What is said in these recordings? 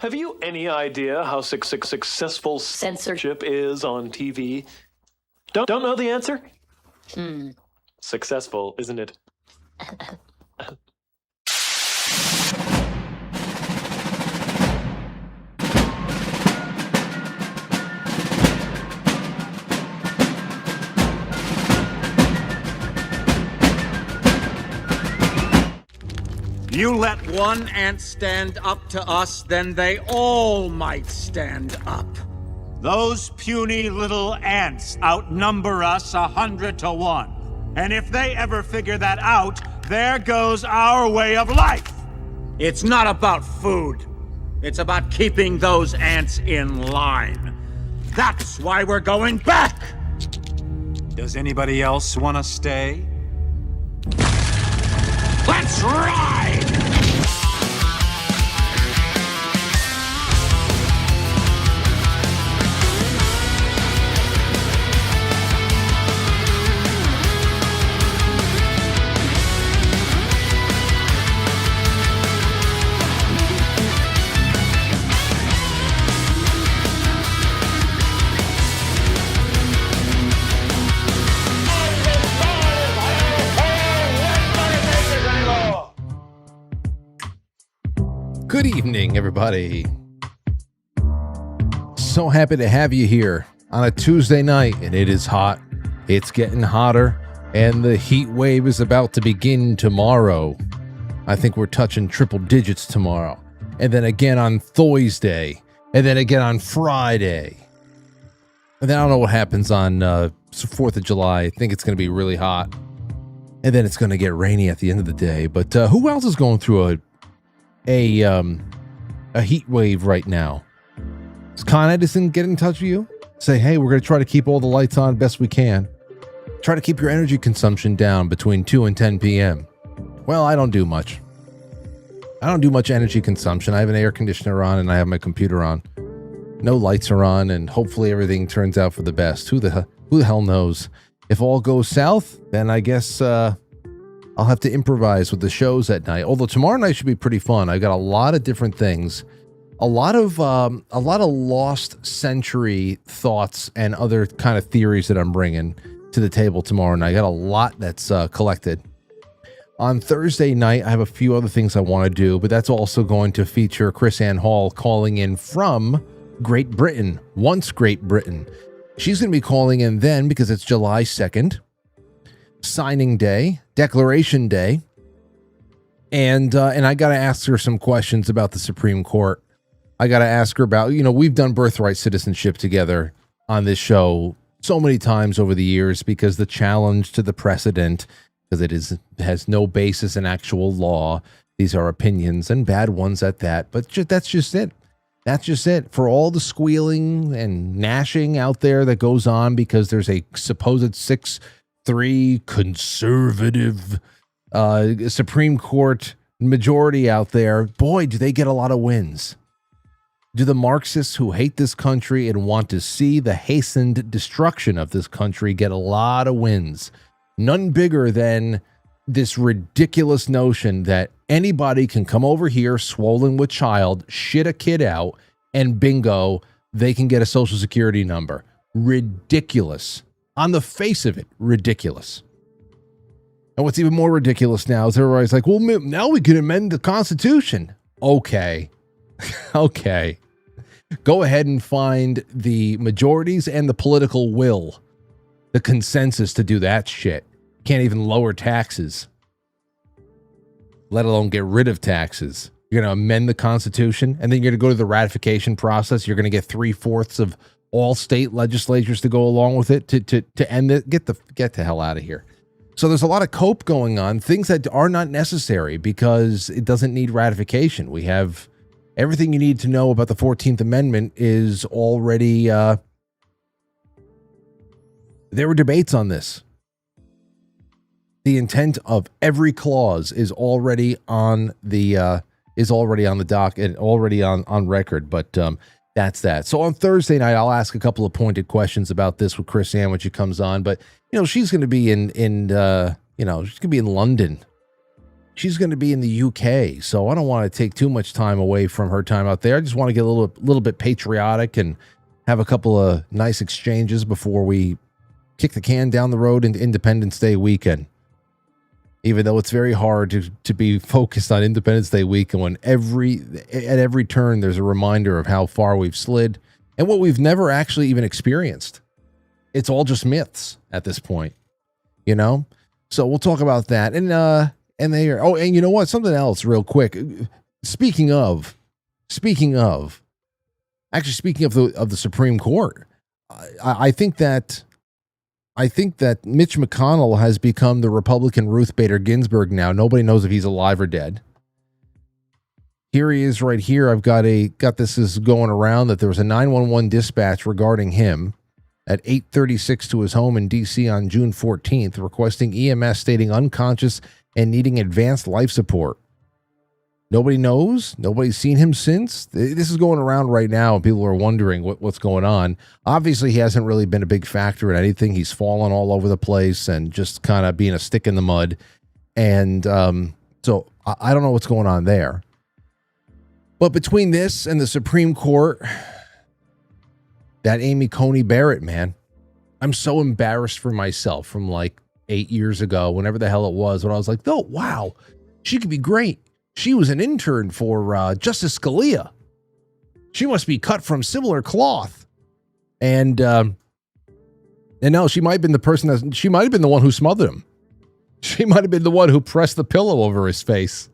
Have you any idea how successful censorship is on TV? Don't know the answer? Successful, isn't it? You let one ant stand up to us, then they all might stand up. Those puny little ants outnumber us 100 to 1. And if they ever figure that out, there goes our way of life. It's not about food. It's about keeping those ants in line. That's why we're going back. Does anybody else want to stay? Let's ride! Good evening, everybody. So happy to have you here on a Tuesday night, and it is hot. It's getting hotter, and the heat wave is about to begin tomorrow. I think we're touching triple digits tomorrow, and then again on Thursday, and then again on Friday. And then I don't know what happens on 4th of July. I think it's going to be really hot, and then it's going to get rainy at the end of the day. But who else is going through a heat wave right now? Does Con Edison get in touch with you? Say, hey, we're going to try to keep all the lights on best we can. Try to keep your energy consumption down between 2 and 10 p.m. Well, I don't do much. I don't do much energy consumption. I have an air conditioner on and I have my computer on. No lights are on, and hopefully everything turns out for the best. Who the hell knows? If all goes south, then I guess I'll have to improvise with the shows at night. Although tomorrow night should be pretty fun. I've got a lot of different things, a lot of lost century thoughts and other kind of theories that I'm bringing to the table tomorrow night. I got a lot that's collected. On Thursday night, I have a few other things I want to do, but that's also going to feature Chris Ann Hall calling in from Great Britain, once Great Britain. She's going to be calling in then because it's July 2nd. Signing day, Declaration Day, and I got to ask her some questions about the Supreme Court. I got to ask her about, we've done birthright citizenship together on this show so many times over the years because the challenge to the precedent, because it has no basis in actual law. These are opinions and bad ones at that, but that's just it. That's just it. For all the squealing and gnashing out there that goes on because there's a supposed 6-3 conservative Supreme Court majority out there, boy, do they get a lot of wins. Do the Marxists who hate this country and want to see the hastened destruction of this country get a lot of wins. None bigger than this ridiculous notion that anybody can come over here swollen with child, shit a kid out, and bingo, they can get a social security number. Ridiculous. On the face of it, ridiculous. And what's even more ridiculous now is everybody's like, well, now we can amend the Constitution. Okay. Okay. Go ahead and find the majorities and the political will the consensus to do that shit. Can't even lower taxes, let alone get rid of taxes. You're going to amend the Constitution, and then you're going to go to the ratification process. You're going to get 3/4 of all state legislatures to go along with it to end it. Get the hell out of here. So there's a lot of cope going on, things that are not necessary because it doesn't need ratification. We have everything you need to know about the 14th Amendment is already. There were debates on this. The intent of every clause is already on the dock and already on record. But that's that. So on Thursday night, I'll ask a couple of pointed questions about this with Chris Ann when she comes on. But she's going to be she's going to be in London. She's going to be in the UK. So I don't want to take too much time away from her time out there. I just want to get a little bit patriotic and have a couple of nice exchanges before we kick the can down the road into Independence Day weekend. Even though it's very hard to be focused on Independence Day weekend when at every turn there's a reminder of how far we've slid and what we've never actually even experienced. It's all just myths at this point, So we'll talk about that. And you know what? Something else real quick. Speaking of the Supreme Court, I think that Mitch McConnell has become the Republican Ruth Bader Ginsburg now. Nobody knows if he's alive or dead. Here he is right here. I've got this is going around that there was a 911 dispatch regarding him at 8:36 to his home in D.C. on June 14th, requesting EMS stating unconscious and needing advanced life support. Nobody knows. Nobody's seen him since. This is going around right now, and people are wondering what's going on. Obviously, he hasn't really been a big factor in anything. He's fallen all over the place and just kind of being a stick in the mud. And so I don't know what's going on there. But between this and the Supreme Court, that Amy Coney Barrett, man, I'm so embarrassed for myself from like 8 years ago, whenever the hell it was, when I was like, oh, wow, she could be great. She was an intern for Justice Scalia. She must be cut from similar cloth. And no, she might have been the person she might have been the one who smothered him. She might have been the one who pressed the pillow over his face.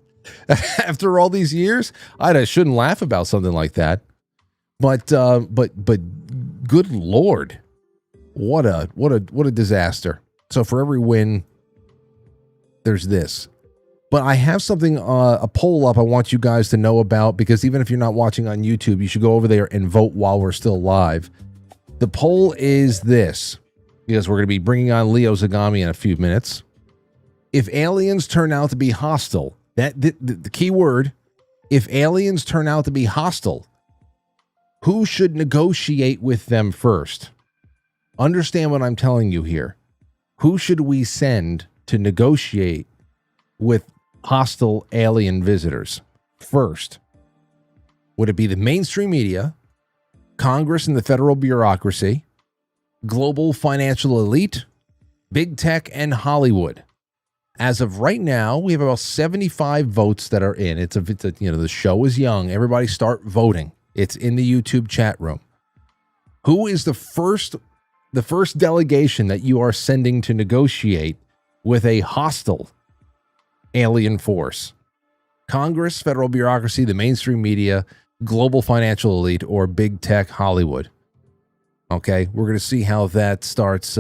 After all these years, I shouldn't laugh about something like that. But good Lord, what a disaster. So for every win, there's this. But I have something, a poll up I want you guys to know about, because even if you're not watching on YouTube, you should go over there and vote while we're still live. The poll is this, because we're going to be bringing on Leo Zagami in a few minutes. If aliens turn out to be hostile, the key word, if aliens turn out to be hostile, who should negotiate with them first? Understand what I'm telling you here. Who should we send to negotiate with hostile alien visitors first? Would it be the mainstream media, Congress and the federal bureaucracy, global financial elite, big tech, and Hollywood? As of right now, we have about 75 votes that are in. It's the show is young. Everybody start voting. It's in the YouTube chat room. Who is the first delegation that you are sending to negotiate with a hostile alien force? Congress, federal bureaucracy, the mainstream media, global financial elite, or big tech Hollywood? Okay, we're going to see how that starts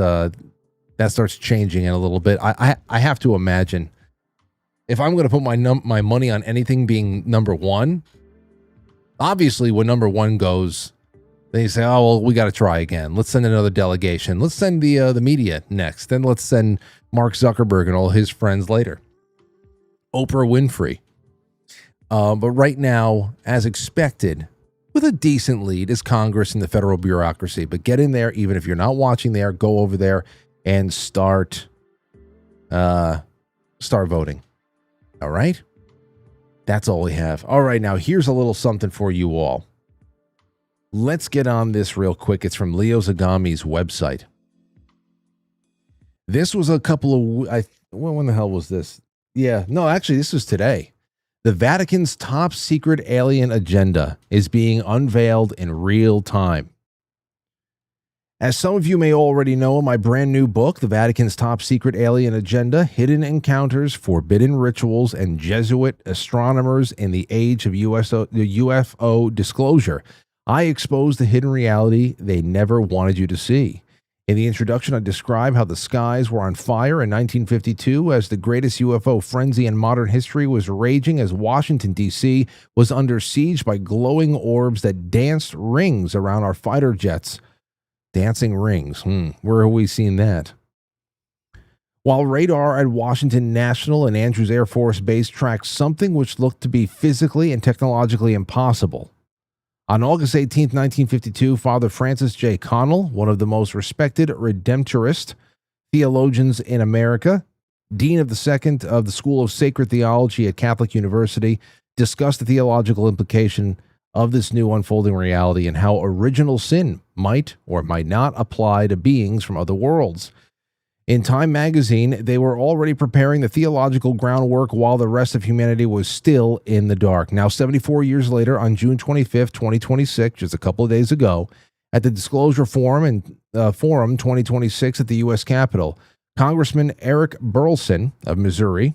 changing in a little bit. I have to imagine, if I'm going to put my money on anything being number one, obviously when number one goes, they say, oh, well, we got to try again. Let's send another delegation. Let's send the media next. Then let's send Mark Zuckerberg and all his friends later. Oprah Winfrey. But right now, as expected, with a decent lead, is Congress and the federal bureaucracy. But get in there, even if you're not watching there, go over there and start voting. All right? That's all we have. All right, now here's a little something for you all. Let's get on this real quick. It's from Leo Zagami's website. This was a couple of... when the hell was this? Yeah, no, actually, this was today. The Vatican's top secret alien agenda is being unveiled in real time. As some of you may already know, in my brand new book, The Vatican's Top Secret Alien Agenda, Hidden Encounters, Forbidden Rituals, and Jesuit Astronomers in the Age of UFO Disclosure, I expose the hidden reality they never wanted you to see. In the introduction, I describe how the skies were on fire in 1952 as the greatest UFO frenzy in modern history was raging as Washington, D.C. was under siege by glowing orbs that danced rings around our fighter jets. Dancing rings. Where have we seen that? While radar at Washington National and Andrews Air Force Base tracked something which looked to be physically and technologically impossible. On August 18, 1952, Father Francis J. Connell, one of the most respected Redemptorist theologians in America, Dean of the School of Sacred Theology at Catholic University, discussed the theological implication of this new unfolding reality and how original sin might or might not apply to beings from other worlds. In Time magazine, they were already preparing the theological groundwork while the rest of humanity was still in the dark. Now, 74 years later, on June 25th, 2026, just a couple of days ago, at the Disclosure Forum 2026 at the U.S. Capitol, Congressman Eric Burlison of Missouri,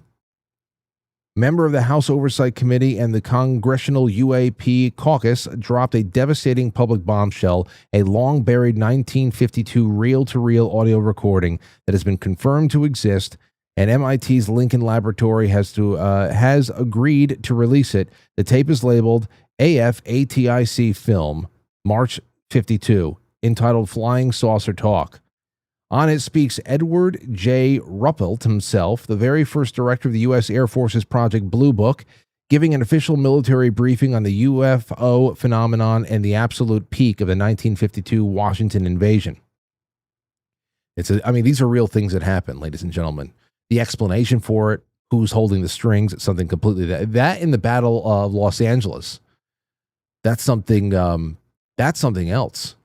member of the House Oversight Committee and the Congressional UAP Caucus, dropped a devastating public bombshell, a long-buried 1952 reel-to-reel audio recording that has been confirmed to exist, and MIT's Lincoln Laboratory has agreed to release it. The tape is labeled AFATIC Film, March 52, entitled Flying Saucer Talk. On it speaks Edward J. Ruppelt himself, the very first director of the U.S. Air Force's Project Blue Book, giving an official military briefing on the UFO phenomenon and the absolute peak of the 1952 Washington invasion. These are real things that happen, ladies and gentlemen. The explanation for it, who's holding the strings, it's something completely that in the Battle of Los Angeles. That's something else.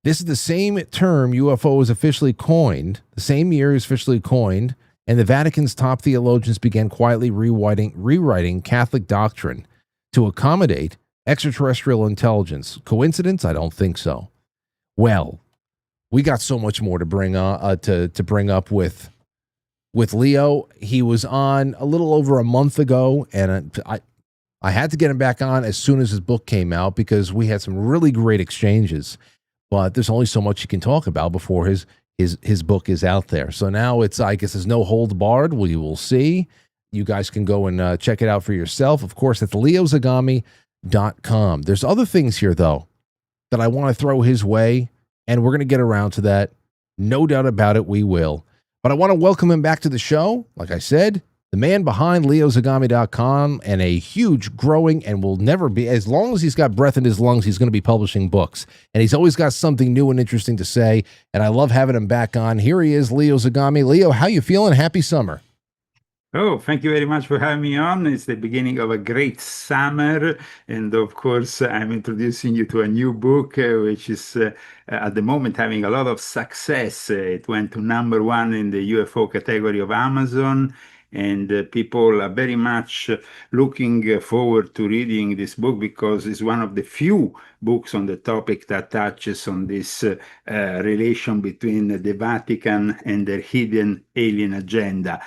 This is the same term UFO is officially coined, the same year is officially coined, and the Vatican's top theologians began quietly rewriting Catholic doctrine to accommodate extraterrestrial intelligence. Coincidence? I don't think so. Well, we got so much more to bring up with Leo. He was on a little over a month ago, and I had to get him back on as soon as his book came out because we had some really great exchanges. But there's only so much you can talk about before his book is out there. So now I guess there's no hold barred. We will see. You guys can go and check it out for yourself. Of course, that's leozagami.com. There's other things here, though, that I want to throw his way, and we're going to get around to that. No doubt about it, we will. But I want to welcome him back to the show. Like I said, the man behind leozagami.com and a huge, growing, and will never be, as long as he's got breath in his lungs, he's going to be publishing books. And he's always got something new and interesting to say, and I love having him back on. Here he is, Leo Zagami. Leo, how you feeling? Happy summer. Oh, thank you very much for having me on. It's the beginning of a great summer. And of course, I'm introducing you to a new book, which is at the moment having a lot of success. It went to #1 in the UFO category of Amazon. And people are very much looking forward to reading this book because it's one of the few books on the topic that touches on this relation between the Vatican and their hidden alien agenda.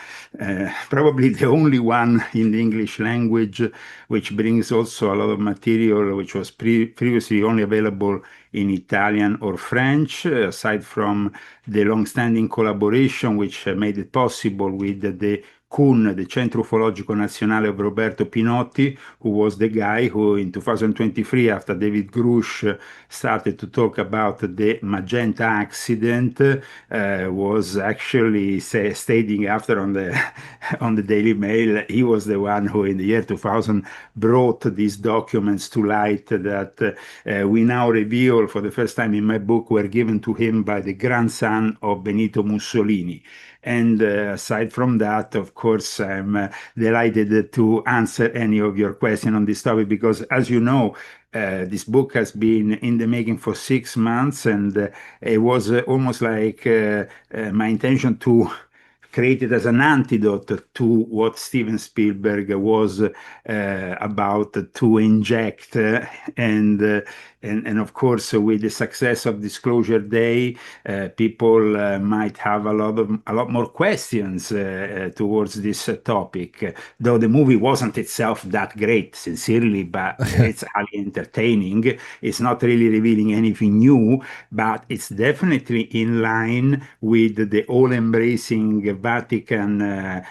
Probably the only one in the English language, which brings also a lot of material which was previously only available in Italian or French, aside from the long-standing collaboration which made it possible with the CUN, the Centro Ufologico Nazionale of Roberto Pinotti, who was the guy who in 2023, after David Grush started to talk about the Magenta accident, was actually stating after on the Daily Mail, he was the one who in the year 2000 brought these documents to light that we now reveal for the first time in my book were given to him by the grandson of Benito Mussolini. And aside from that, of course, I'm delighted to answer any of your questions on this topic because, as you know, this book has been in the making for 6 months, and it was almost like my intention to create it as an antidote to what Steven Spielberg was about to inject. And and of course, with the success of Disclosure Day, people might have a lot more questions towards this topic. Though the movie wasn't itself that great, sincerely, but it's highly entertaining. It's not really revealing anything new, but it's definitely in line with the all-embracing Vatican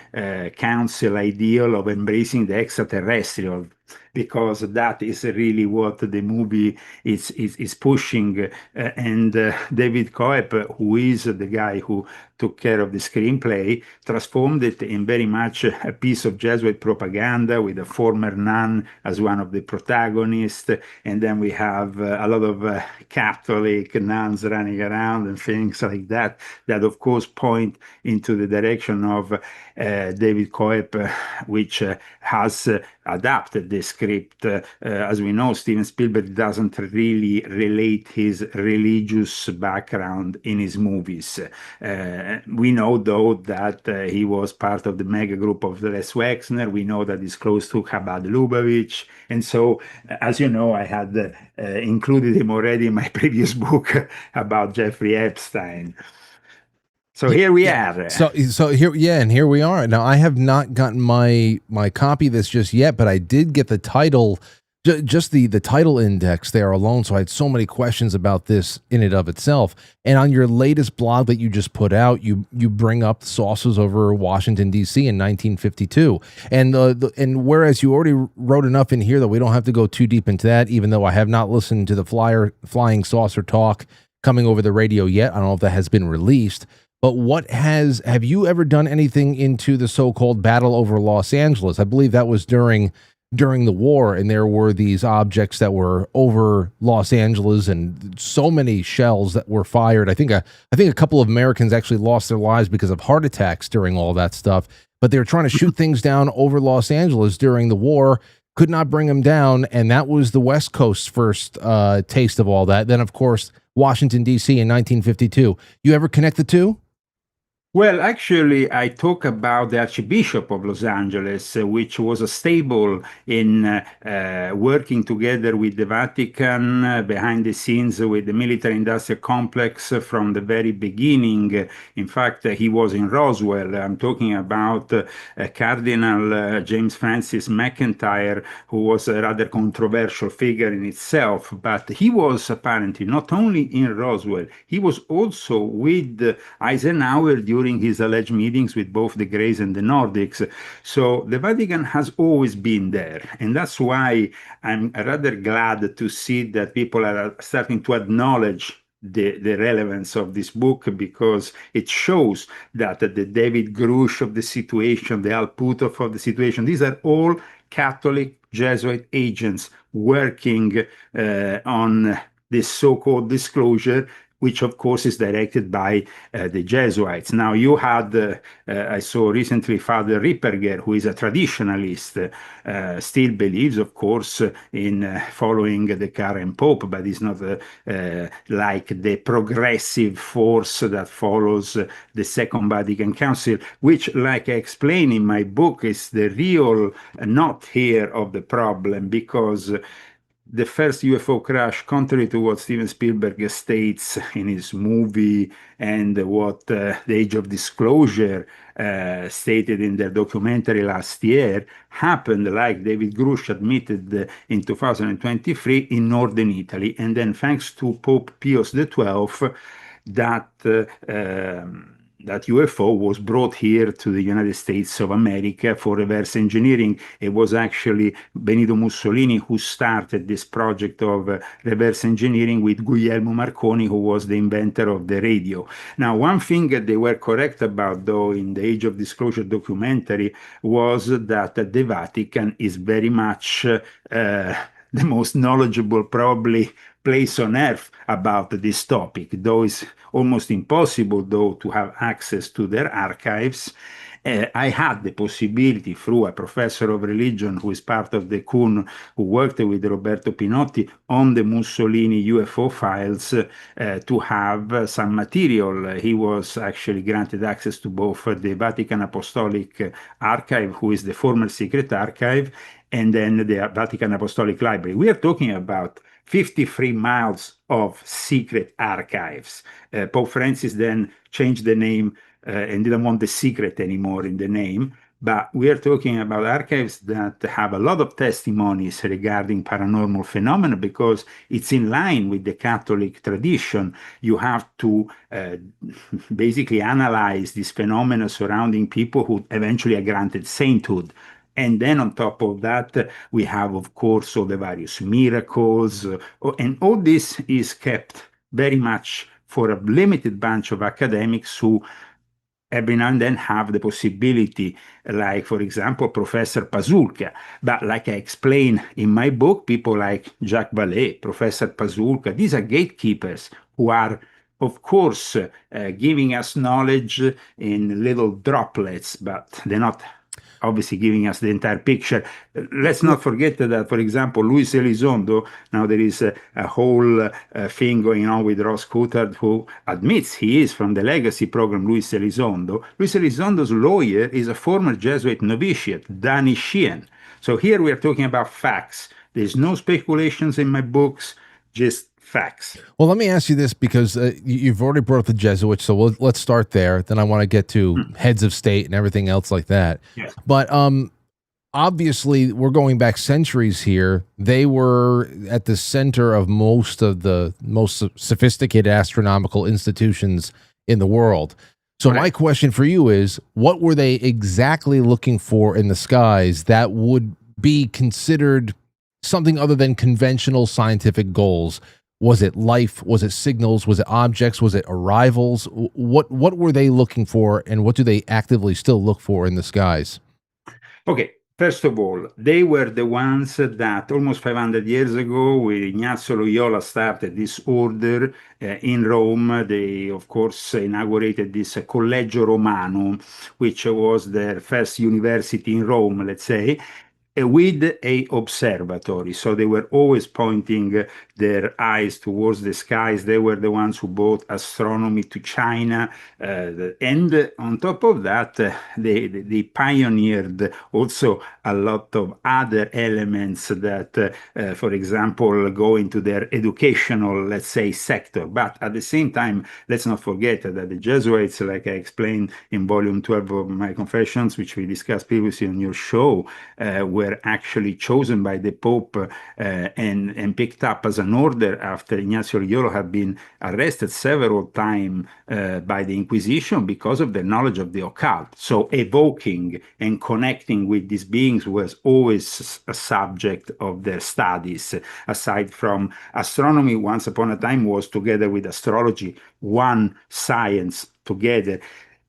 Council ideal of embracing the extraterrestrial, because that is really what the movie is pushing. And David Coep, who is the guy who took care of the screenplay, transformed it in very much a piece of Jesuit propaganda with a former nun as one of the protagonists. And then we have a lot of Catholic nuns running around and things like that, that of course point into the direction of David Coep, which has adapted the script. As we know, Steven Spielberg doesn't really relate his religious background in his movies. We know, though, that he was part of the mega group of Les Wexner. We know that he's close to Chabad Lubavitch. And so, as you know, I had included him already in my previous book about Jeffrey Epstein. So here we are. So here, and here we are. Now, I have not gotten my copy of this just yet, but I did get the title, just the title index there alone. So I had so many questions about this in and of itself. And on your latest blog that you just put out, you bring up the saucers over Washington D.C. in 1952, and whereas you already wrote enough in here that we don't have to go too deep into that, even though I have not listened to the flying saucer talk coming over the radio yet. I don't know if that has been released. But have you ever done anything into the so-called battle over Los Angeles? I believe that was during the war, and there were these objects that were over Los Angeles, and so many shells that were fired. I think a couple of Americans actually lost their lives because of heart attacks during all that stuff. But they were trying to shoot things down over Los Angeles during the war, could not bring them down, and that was the West Coast's first taste of all that. Then, of course, Washington, D.C. in 1952. You ever connect the two? Well, actually, I talk about the Archbishop of Los Angeles, which was a stable in working together with the Vatican behind the scenes with the military-industrial complex from the very beginning. In fact, he was in Roswell. I'm talking about Cardinal James Francis McIntyre, who was a rather controversial figure in itself, but he was apparently not only in Roswell, he was also with Eisenhower during his alleged meetings with both the Greys and the Nordics. So the Vatican has always been there. And that's why I'm rather glad to see that people are starting to acknowledge the relevance of this book, because it shows that the David Grush of the situation, the Al Puthoff of the situation, these are all Catholic Jesuit agents working on this so-called disclosure, which of course is directed by the Jesuits. Now, you had, I saw recently, Father Ripperger, who is a traditionalist, still believes, of course, in following the current Pope, but is not like the progressive force that follows the Second Vatican Council, which, like I explain in my book, is the real knot here of the problem, because the first UFO crash, contrary to what Steven Spielberg states in his movie and what the Age of Disclosure stated in their documentary last year, happened, like David Grush admitted in 2023, in northern Italy. And then thanks to Pope Pius XII, that UFO was brought here to the United States of America for reverse engineering. It was actually Benito Mussolini who started this project of reverse engineering with Guglielmo Marconi, who was the inventor of the radio. Now, one thing that they were correct about, though, in the Age of Disclosure documentary was that the Vatican is very much the most knowledgeable, probably, place on earth about this topic, though it's almost impossible, though, to have access to their archives. I had the possibility, through a professor of religion who is part of the CUN, who worked with Roberto Pinotti on the Mussolini UFO files, to have some material. He was actually granted access to both the Vatican Apostolic Archive, who is the former secret archive, and then the Vatican Apostolic Library. We are talking about 53 miles of secret archives. Pope Francis then changed the name and didn't want the secret anymore in the name. But we are talking about archives that have a lot of testimonies regarding paranormal phenomena because it's in line with the Catholic tradition. You have to basically analyze these phenomena surrounding people who eventually are granted sainthood. And then on top of that, we have, of course, all the various miracles. And all this is kept very much for a limited bunch of academics who every now and then have the possibility, like, for example, Professor Pasulka. But like I explain in my book, people like Jacques Vallée, Professor Pasulka, these are gatekeepers who are, of course, giving us knowledge in little droplets, but they're not obviously giving us the entire picture. Let's not forget that, for example, Luis Elizondo, now there is a whole thing going on with Ross Coulthard, who admits he is from the legacy program Luis Elizondo. Luis Elizondo's lawyer is a former Jesuit novitiate, Danny Sheehan. So here we are talking about facts. There's no speculations in my books, just facts. Well, let me ask you this, because you've already brought up the Jesuits, so let's start there. Then I want to get to heads of state and everything else like that. Yes. But obviously, we're going back centuries here. They were at the center of most of the most sophisticated astronomical institutions in the world. So my question for you is, what were they exactly looking for in the skies that would be considered something other than conventional scientific goals? Was it life? Was it signals? Was it objects? Was it arrivals? What were they looking for, and what do they actively still look for in the skies? Okay, first of all, they were the ones that almost 500 years ago, with Ignazio Loyola, started this order in Rome. They, of course, inaugurated this Collegio Romano, which was their first university in Rome, let's say, with a observatory. So they were always pointing their eyes towards the skies. They were the ones who brought astronomy to China. And on top of that, they pioneered also a lot of other elements that, for example, go into their educational, let's say, sector. But at the same time, let's not forget that the Jesuits, like I explained in volume 12 of my Confessions, which we discussed previously on your show, were actually chosen by the Pope and picked up as an order after Ignazio Loyola had been arrested several times by the Inquisition because of their knowledge of the occult. So evoking and connecting with these beings was always a subject of their studies. Aside from astronomy, once upon a time was, together with astrology, one science together.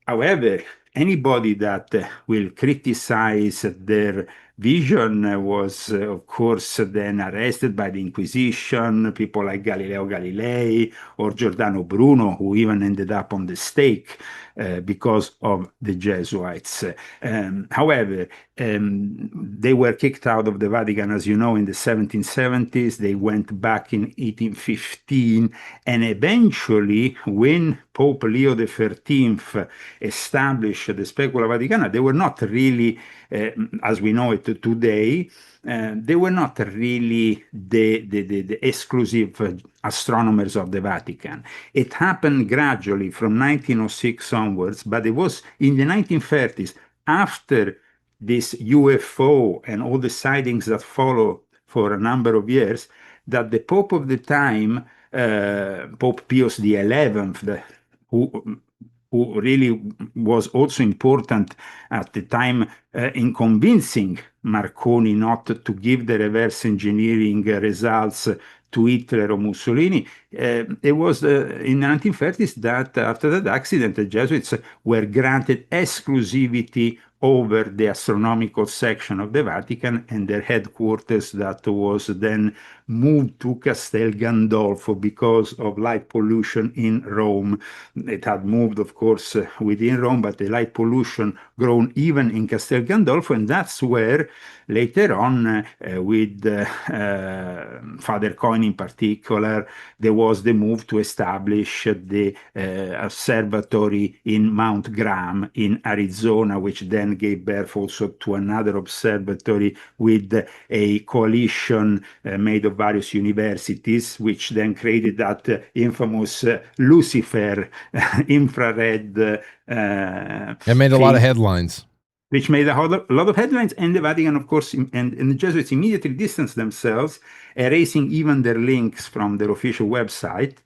However, anybody that will criticize their vision was, of course, then arrested by the Inquisition, people like Galileo Galilei or Giordano Bruno, who even ended up on the stake because of the Jesuits. However, they were kicked out of the Vatican, as you know, in the 1770s. They went back in 1815, and eventually, when Pope Leo XIII established the Specula Vaticana, they were not really, as we know it today, they were not really the exclusive astronomers of the Vatican. It happened gradually from 1906 onwards, but it was in the 1930s, after this UFO and all the sightings that followed for a number of years, that the Pope of the time, Pope Pio XI, who really was also important at the time in convincing Marconi not to give the reverse engineering results to Hitler or Mussolini. It was in the 1930s that after that accident, the Jesuits were granted exclusivity over the astronomical section of the Vatican, and their headquarters that was then moved to Castel Gandolfo because of light pollution in Rome. It had moved, of course, within Rome, but the light pollution grown even in Castel Gandolfo, and that's where later on, with Father Coyne in particular, there was the move to establish the observatory in Mount Graham in Arizona, which then gave birth also to another observatory with a coalition made of of various universities, which then created that infamous Lucifer infrared It made a lot of thing, headlines. which made a lot of headlines. And the Vatican, of course, and the Jesuits immediately distanced themselves, erasing even their links from their official website.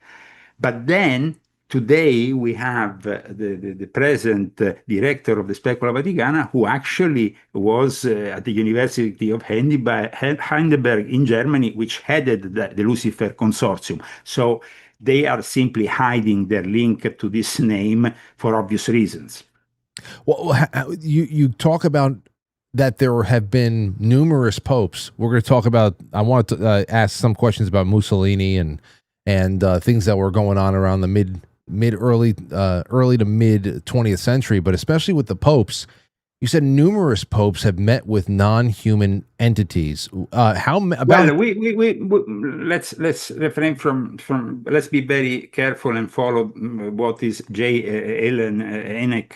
But then today we have the present director of the Specola Vaticana, who actually was at the University of Heidelberg in Germany, which headed the Lucifer Consortium. So they are simply hiding their link to this name for obvious reasons. Well, you talk about that there have been numerous popes. We're going to talk about. I want to ask some questions about Mussolini and things that were going on around the early to mid 20th century, but especially with the popes. You said numerous popes have met with non-human entities. Well, we let's refrain from let's be very careful and follow what is J. Allen Hynek,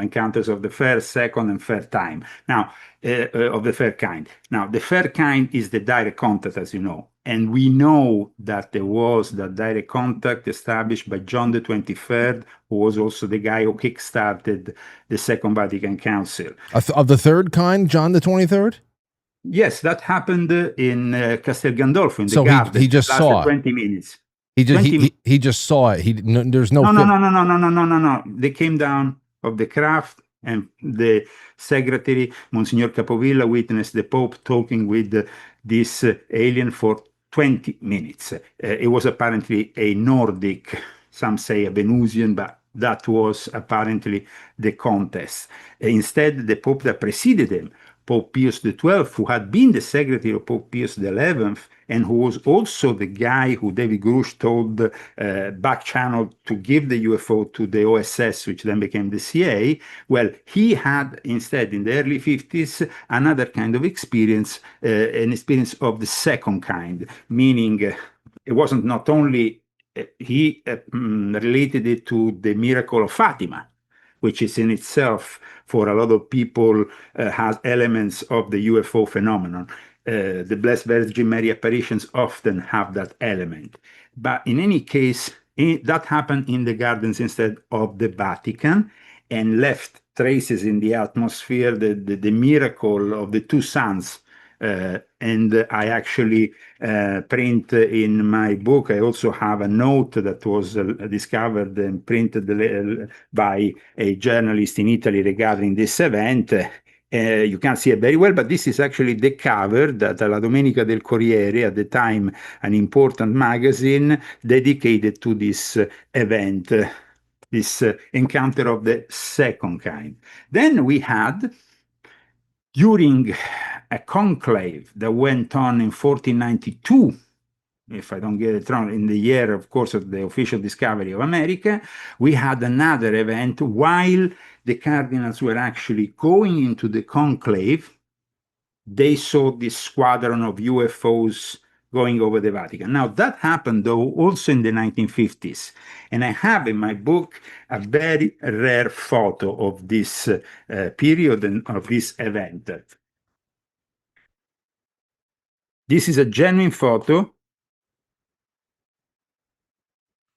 encounters of the first, second, and third time. Now, of the third kind. Now, the third kind is the direct contact, as you know. And we know that there was that direct contact established by John the 23rd, who was also the guy who kickstarted the Second Vatican Council. Of the third kind, John the 23rd? Yes, that happened in Castel Gandolfo in the garden. He just saw it. 20 minutes. He just saw it. There's no. No. They came down of the craft, and the secretary, Monsignor Capovilla, witnessed the Pope talking with this alien for 20 minutes. It was apparently a Nordic, some say a Venusian, but that was apparently the contest. Instead, the Pope that preceded him, Pope Pius XII, who had been the secretary of Pope Pius XI, and who was also the guy who David Grush told back channel to give the UFO to the OSS, which then became the CIA. Well, he had instead in the early 50s another kind of experience, an experience of the second kind, meaning it wasn't not only, he related it to the miracle of Fatima, which is in itself, for a lot of people, has elements of the UFO phenomenon. The Blessed Virgin Mary apparitions often have that element. But in any case, that happened in the gardens instead of the Vatican, and left traces in the atmosphere, the miracle of the two suns. And I actually print in my book, I also have a note that was discovered and printed by a journalist in Italy regarding this event. You can't see it very well, but this is actually the cover that La Domenica del Corriere, at the time an important magazine, dedicated to this event, this encounter of the second kind. Then we had, during a conclave that went on in 1492, if I don't get it wrong, in the year, of course, of the official discovery of America, we had another event while the cardinals were actually going into the conclave. They saw this squadron of UFOs going over the Vatican. Now, that happened, though, also in the 1950s. And I have in my book a very rare photo of this period and of this event. This is a genuine photo.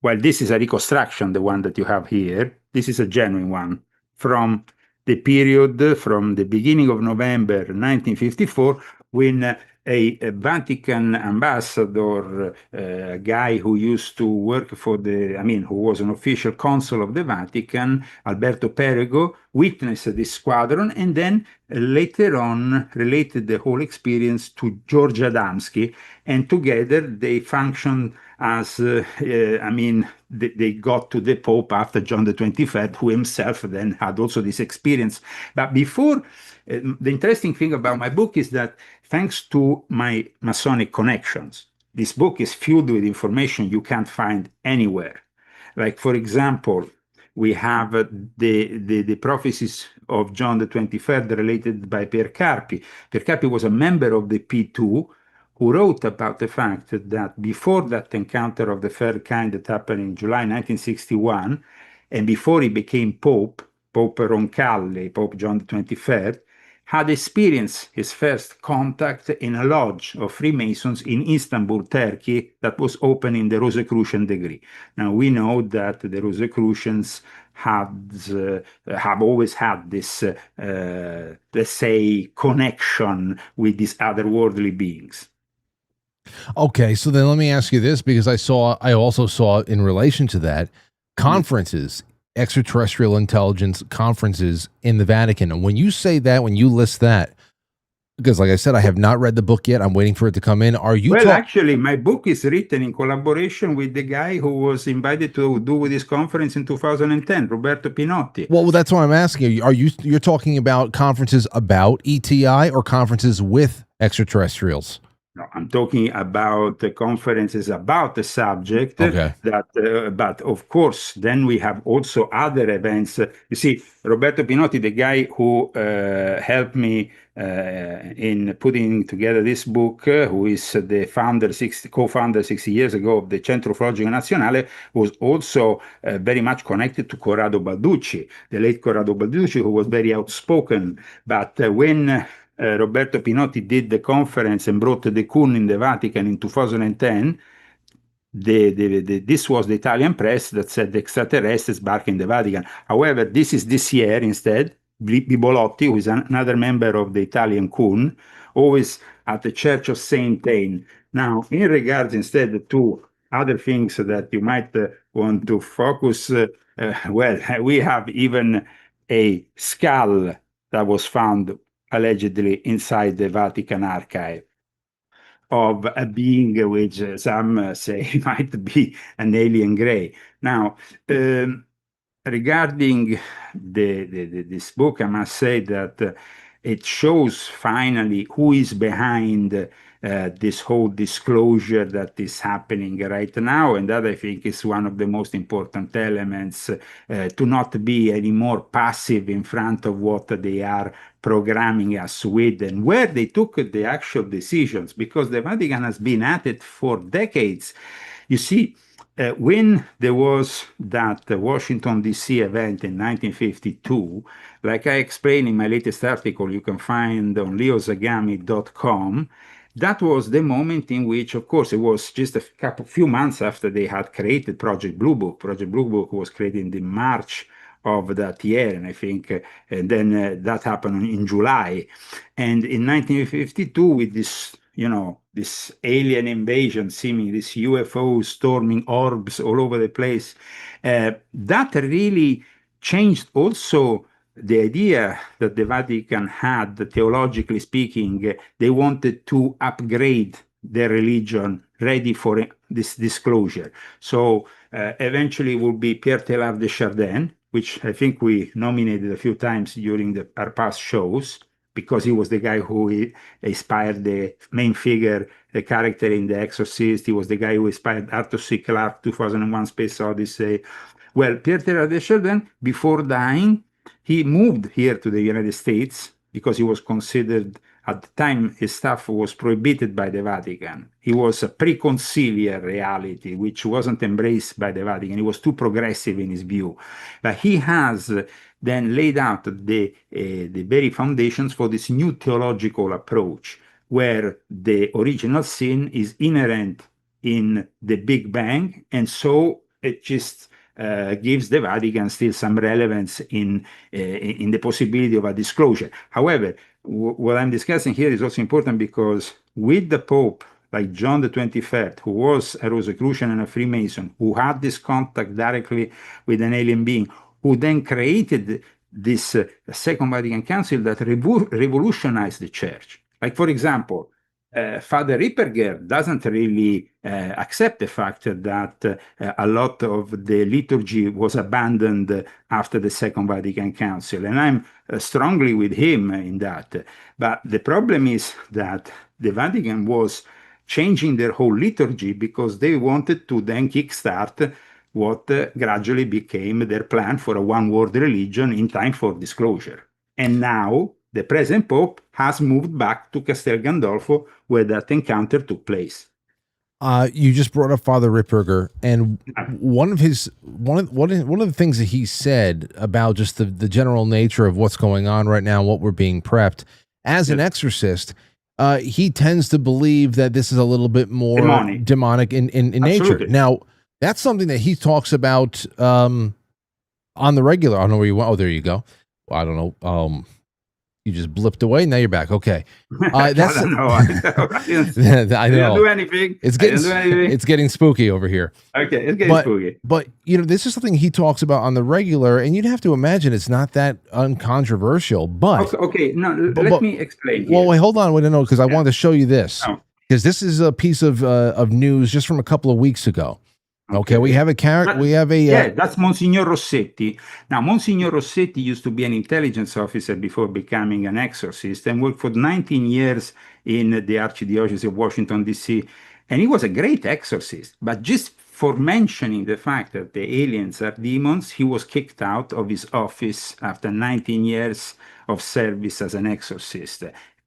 Well, this is a reconstruction, the one that you have here. This is a genuine one from the period from the beginning of November 1954, when a Vatican ambassador, a guy who used to work for who was an official consul of the Vatican, Alberto Perego, witnessed this squadron, and then later on related the whole experience to George Adamski, and together they functioned as, they got to the Pope after John the 23rd, who himself then had also this experience. But before, the interesting thing about my book is that thanks to my Masonic connections, this book is filled with information you can't find anywhere. Like, for example, we have the prophecies of John the 23rd related by Pierre Carpi. Pierre Carpi was a member of the P2 who wrote about the fact that before that encounter of the third kind that happened in July 1961, and before he became Pope, Pope Roncalli, Pope John the 23rd, had experienced his first contact in a lodge of Freemasons in Istanbul, Turkey, that was open in the Rosicrucian degree. Now, we know that the Rosicrucians have always had this, let's say, connection with these otherworldly beings. Okay, so then let me ask you this, because I also saw in relation to that conferences, extraterrestrial intelligence conferences in the Vatican. And when you say that, when you list that, because like I said, I have not read the book yet. I'm waiting for it to come in. Are you Well, actually, my book is written in collaboration with the guy who was invited to do this conference in 2010, Roberto Pinotti. Well, that's what I'm asking you. You're talking about conferences about ETI or conferences with extraterrestrials? No, I'm talking about the conferences about the subject. Okay. But of course, then we have also other events. You see, Roberto Pinotti, the guy who helped me in putting together this book, who is the co-founder 60 years ago of the Centro Ufologico Nazionale, was also very much connected to Corrado Balducci, the late Corrado Balducci, who was very outspoken. But when Roberto Pinotti did the conference and brought the Kun in the Vatican in 2010, this was the Italian press that said the extraterrestrials bark in the Vatican. However, this is this year instead. Bibolotti, who is another member of the Italian Kun, always at the Church of Saint Anne. Now, in regards instead to other things that you might want to focus, well, we have even a skull that was found allegedly inside the Vatican archive of a being which some say might be an alien gray. Now, regarding this book, I must say that it shows finally who is behind this whole disclosure that is happening right now, and that I think is one of the most important elements, to not be any more passive in front of what they are programming us with and where they took the actual decisions, because the Vatican has been at it for decades. You see, when there was that Washington, D.C. event in 1952, like I explained in my latest article, you can find on leozagami.com, that was the moment in which, of course, it was just a few months after they had created Project Blue Book. Project Blue Book was created in March of that year, and I think, and then that happened in July. And in 1952, with this, this alien invasion, seeming this UFO storming orbs all over the place, that really changed also the idea that the Vatican had, theologically speaking. They wanted to upgrade their religion, ready for this disclosure. So eventually it will be Pierre Teilhard de Chardin, which I think we nominated a few times during our past shows, because he was the guy who inspired the main figure, the character in The Exorcist. He was the guy who inspired Arthur C. Clarke, 2001 Space Odyssey. Well, Pierre Teilhard de Chardin, before dying, he moved here to the United States because he was considered, at the time, his stuff was prohibited by the Vatican. He was a preconciliar reality, which wasn't embraced by the Vatican. He was too progressive in his view. But he has then laid out the very foundations for this new theological approach, where the original sin is inherent in the Big Bang, and so it just gives the Vatican still some relevance in the possibility of a disclosure. However, what I'm discussing here is also important because with the Pope, like John the 23rd, who was a Rosicrucian and a Freemason, who had this contact directly with an alien being, who then created this Second Vatican Council that revolutionized the Church. Like, for example, Father Ripperger doesn't really accept the fact that a lot of the liturgy was abandoned after the Second Vatican Council, and I'm strongly with him in that. But the problem is that the Vatican was changing their whole liturgy because they wanted to then kickstart what gradually became their plan for a one-world religion in time for disclosure. And now the present Pope has moved back to Castel Gandolfo, where that encounter took place. You just brought up Father Ripperger, and one of the things that he said about just the general nature of what's going on right now, what we're being prepped as an exorcist, he tends to believe that this is a little bit more demonic in nature. Now, that's something that he talks about on the regular. I don't know where you went. Oh, there you go. Well, I don't know. You just blipped away. Now you're back. Okay. That's, I don't know. I know. Do anything. It's getting spooky over here. Okay, it's getting spooky. But this is something he talks about on the regular, and you'd have to imagine it's not that uncontroversial. But okay, no, let me explain. Well, wait, hold on. Wait, no, because I wanted to show you this, because this is a piece of news just from a couple of weeks ago. Okay, we have a character. We have a that's Monsignor Rossetti. Now, Monsignor Rossetti used to be an intelligence officer before becoming an exorcist, and worked for 19 years in the Archdiocese of Washington D.C. And he was a great exorcist. But just for mentioning the fact that the aliens are demons, he was kicked out of his office after 19 years of service as an exorcist.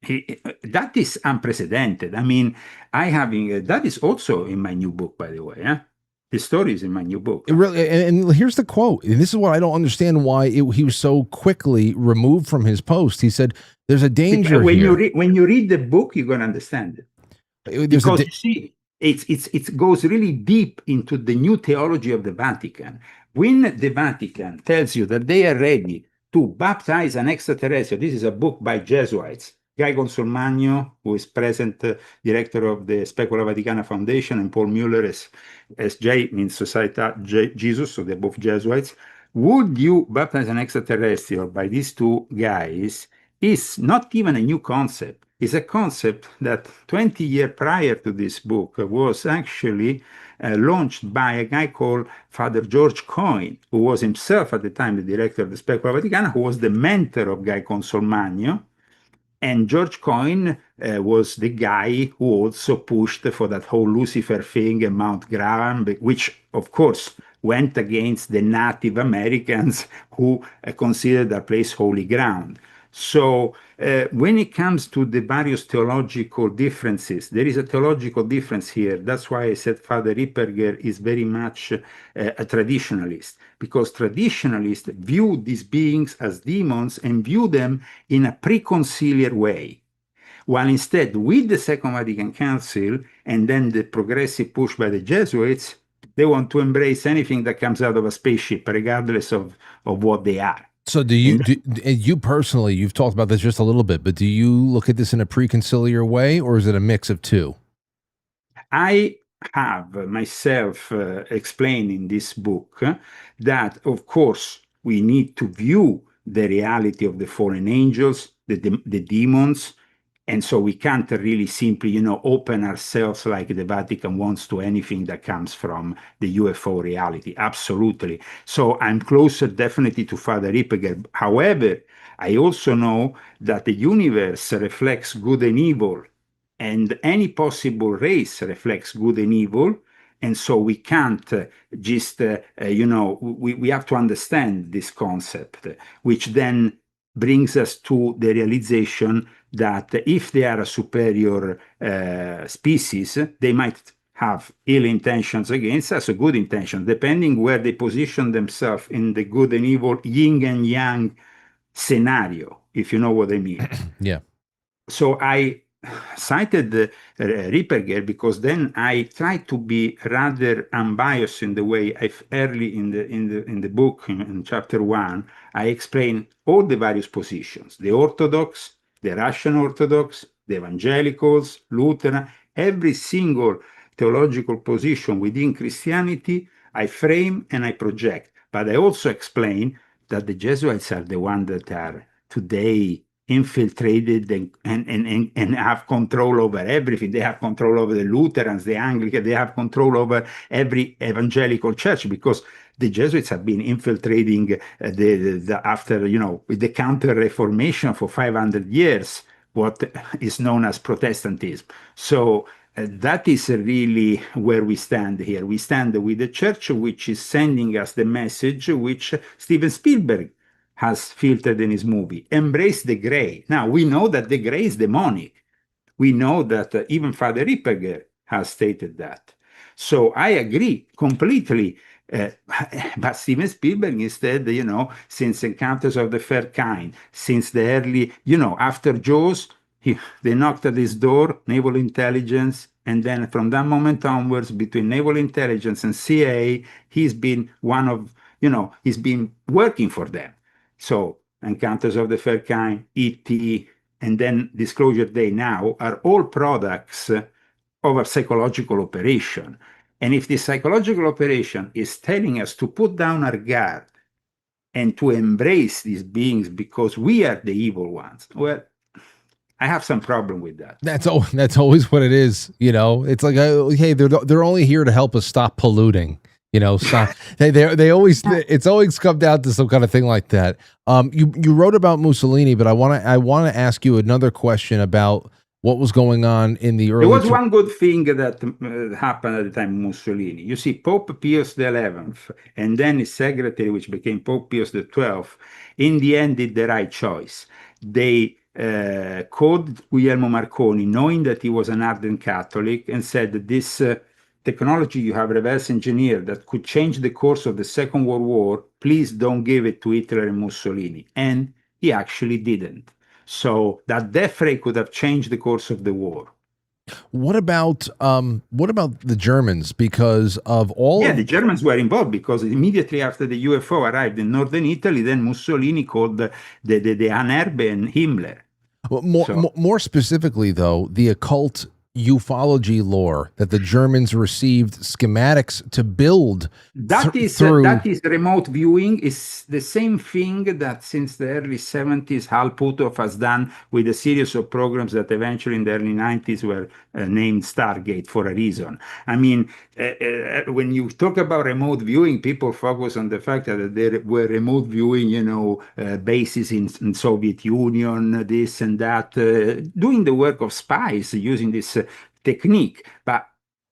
That is unprecedented. I mean, that is also in my new book, by the way. The story is in my new book. It really, and here's the quote. And this is what I don't understand why he was so quickly removed from his post. He said, "There's a danger here." When you read the book, you're going to understand it. Because you see, it goes really deep into the new theology of the Vatican. When the Vatican tells you that they are ready to baptize an extraterrestrial, this is a book by Jesuits. Guy Consolmagno, who is present director of the Specula Vaticana Foundation, and Paul Mueller as J means Society Jesus, so they're both Jesuits. Would you baptize an extraterrestrial by these two guys is not even a new concept. It's a concept that 20 years prior to this book was actually launched by a guy called Father George Coyne, who was himself at the time the director of the Specula Vaticana, who was the mentor of Guy Consolmagno. And George Coyne was the guy who also pushed for that whole Lucifer thing and Mount Graham, which, of course, went against the Native Americans who considered that place holy ground. So when it comes to the various theological differences, there is a theological difference here. That's why I said Father Ripperger is very much a traditionalist, because traditionalists view these beings as demons and view them in a preconciliar way. While instead, with the Second Vatican Council and then the progressive push by the Jesuits, they want to embrace anything that comes out of a spaceship, regardless of what they are. So do you personally, you've talked about this just a little bit, but do you look at this in a preconciliar way, or is it a mix of two? I have myself explained in this book that, of course, we need to view the reality of the fallen angels, the demons, and so we can't really simply, open ourselves like the Vatican wants to anything that comes from the UFO reality. Absolutely. So I'm closer definitely to Father Ripperger. However, I also know that the universe reflects good and evil, and any possible race reflects good and evil. And so we can't just, we have to understand this concept, which then brings us to the realization that if they are a superior species, they might have ill intentions against us or good intentions, depending where they position themselves in the good and evil yin and yang scenario, if you know what I mean. Yeah. So I cited Ripperger because then I tried to be rather unbiased in the way early in the book in chapter 1, I explain all the various positions: the Orthodox, the Russian Orthodox, the Evangelicals, Lutheran, every single theological position within Christianity, I frame and I project. But I also explain that the Jesuits are the ones that are today infiltrated and have control over everything. They have control over the Lutherans, the Anglicans, they have control over every evangelical church, because the Jesuits have been infiltrating after, with the Counter-Reformation for 500 years, what is known as Protestantism. So that is really where we stand here. We stand with the church, which is sending us the message which Steven Spielberg has filtered in his movie: embrace the gray. Now, we know that the gray is demonic. We know that even Father Ripperger has stated that. So I agree completely. But Steven Spielberg instead, since Encounters of the Third Kind, since the early, after Jaws, they knocked at his door, naval intelligence, and then from that moment onwards, between naval intelligence and CIA, he's been he's been working for them. So Encounters of the Third Kind, E.T., and then Disclosure Day now are all products of a psychological operation. And if this psychological operation is telling us to put down our guard and to embrace these beings because we are the evil ones, well, I have some problem with that. That's always what it is. It's like, hey, they're only here to help us stop polluting. Stop. they always, it's always come down to some kind of thing like that. You wrote about Mussolini, but I want to ask you another question about what was going on in the early. There was one good thing that happened at the time of Mussolini. You see, Pope Pius XI and then his secretary, which became Pope Pius XII, in the end did the right choice. They called Guglielmo Marconi, knowing that he was an ardent Catholic, and said that this technology you have reverse engineered that could change the course of the Second World War, please don't give it to Hitler and Mussolini. And he actually didn't. So that death ray could have changed the course of the war. What about the Germans? Because of all, the Germans were involved because immediately after the UFO arrived in northern Italy, then Mussolini called the Anerbe and Himmler. More specifically, though, the occult ufology lore that the Germans received schematics to build. That is remote viewing. Is the same thing that since the early 70s Hal Puthoff has done with a series of programs that eventually in the early 90s were named Stargate for a reason. I mean, when you talk about remote viewing, people focus on the fact that there were remote viewing, bases in Soviet Union, this and that, doing the work of spies using this technique. But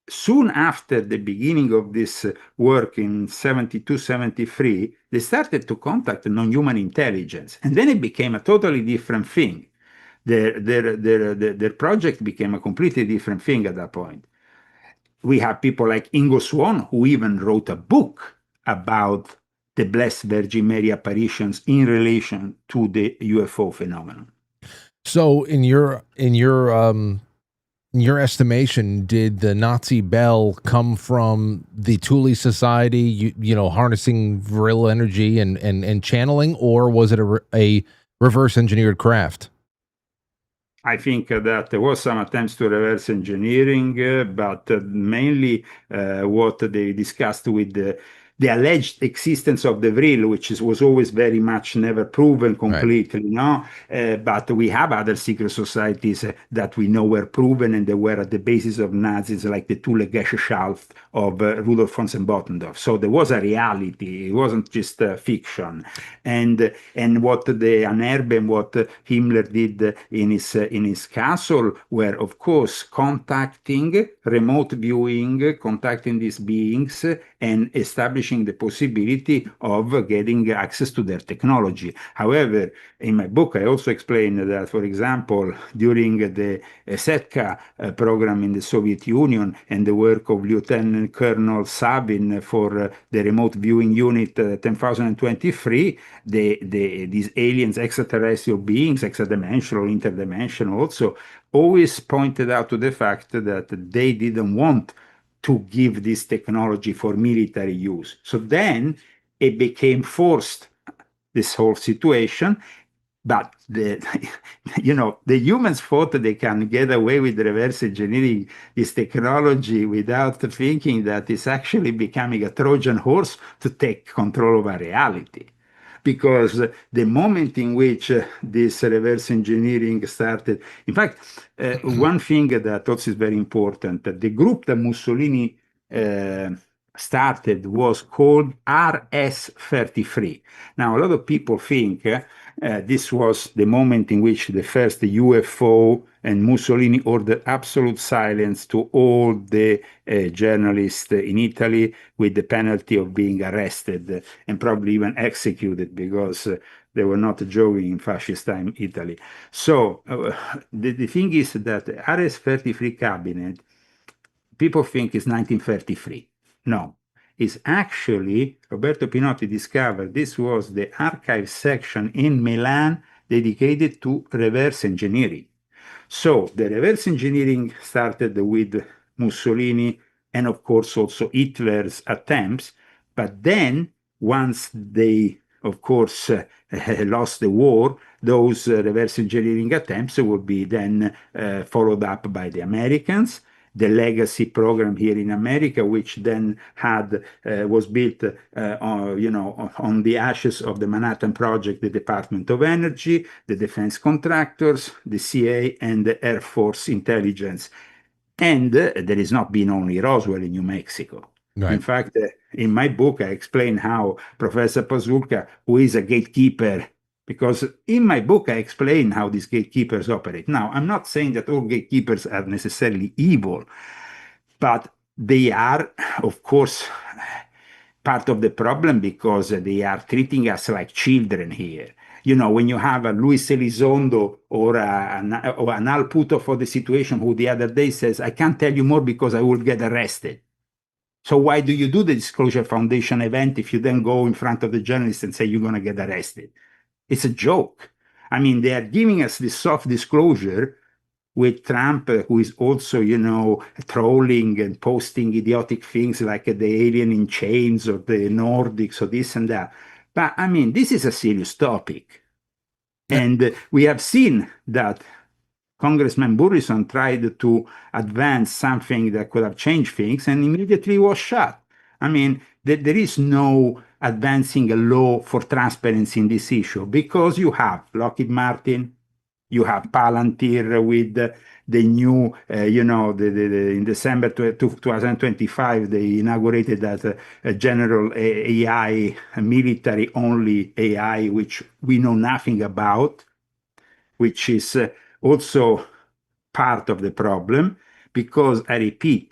soon after the beginning of this work in 72, 73, they started to contact non-human intelligence. And then it became a totally different thing. Their project became a completely different thing at that point. We have people like Ingo Swann, who even wrote a book about the Blessed Virgin Mary apparitions in relation to the UFO phenomenon. So in your estimation, did the Nazi bell come from the Thule Society, harnessing virile energy and channeling, or was it a reverse engineered craft? I think that there was some attempts to reverse engineering, but mainly what they discussed with the alleged existence of the Vril, which was always very much never proven completely, but we have other secret societies that we know were proven, and they were at the basis of Nazis, like the Thule Gesellschaft of Rudolf von Sembotendorf. So there was a reality; it wasn't just fiction. And what the Anerbe and what Himmler did in his castle were, of course, contacting, remote viewing, contacting these beings, and establishing the possibility of getting access to their technology. However, in my book, I also explained that, for example, during the Setka program in the Soviet Union and the work of Lieutenant Colonel Sabin for the remote viewing unit 10,023, these aliens, extraterrestrial beings, extradimensional, interdimensional, also always pointed out to the fact that they didn't want to give this technology for military use. So then it became forced, this whole situation, but the humans thought that they can get away with reverse engineering this technology without thinking that it's actually becoming a Trojan horse to take control of our reality. Because the moment in which this reverse engineering started, in fact, one thing that also is very important, the group that Mussolini started was called RS-33. Now, a lot of people think this was the moment in which the first UFO and Mussolini ordered absolute silence to all the journalists in Italy with the penalty of being arrested and probably even executed because they were not joking in fascist time Italy. So the thing is that the RS-33 cabinet people think it's 1933. No, it's actually Roberto Pinotti discovered this was the archive section in Milan dedicated to reverse engineering. So the reverse engineering started with Mussolini and, of course, also Hitler's attempts. But then, once they, of course, lost the war, those reverse engineering attempts would be then followed up by the Americans. The legacy program here in America, which then was built, on the ashes of the Manhattan Project, the Department of Energy, the defense contractors, the CIA, and the Air Force intelligence. And there has not been only Roswell in New Mexico. Right. In fact, in my book, I explain how Professor Pazulka, who is a gatekeeper, because in my book, I explain how these gatekeepers operate. Now, I'm not saying that all gatekeepers are necessarily evil, but they are, of course, part of the problem because they are treating us like children here. You know, when you have a Luis Elizondo or an Al Puto for the situation who the other day says, I can't tell you more because I will get arrested. So why do you do the Disclosure Foundation event if you then go in front of the journalist and say you're going to get arrested? It's a joke. I mean, they are giving us this soft disclosure with Trump, who is also, trolling and posting idiotic things like the alien in chains or the Nordics or this and that. But I mean, this is a serious topic. And we have seen that Congressman Burrison tried to advance something that could have changed things and immediately was shot. I mean, there is no advancing a law for transparency in this issue because you have Lockheed Martin, you have Palantir with the new, in December 2025, they inaugurated that general AI, military-only AI, which we know nothing about, which is also part of the problem, because I repeat,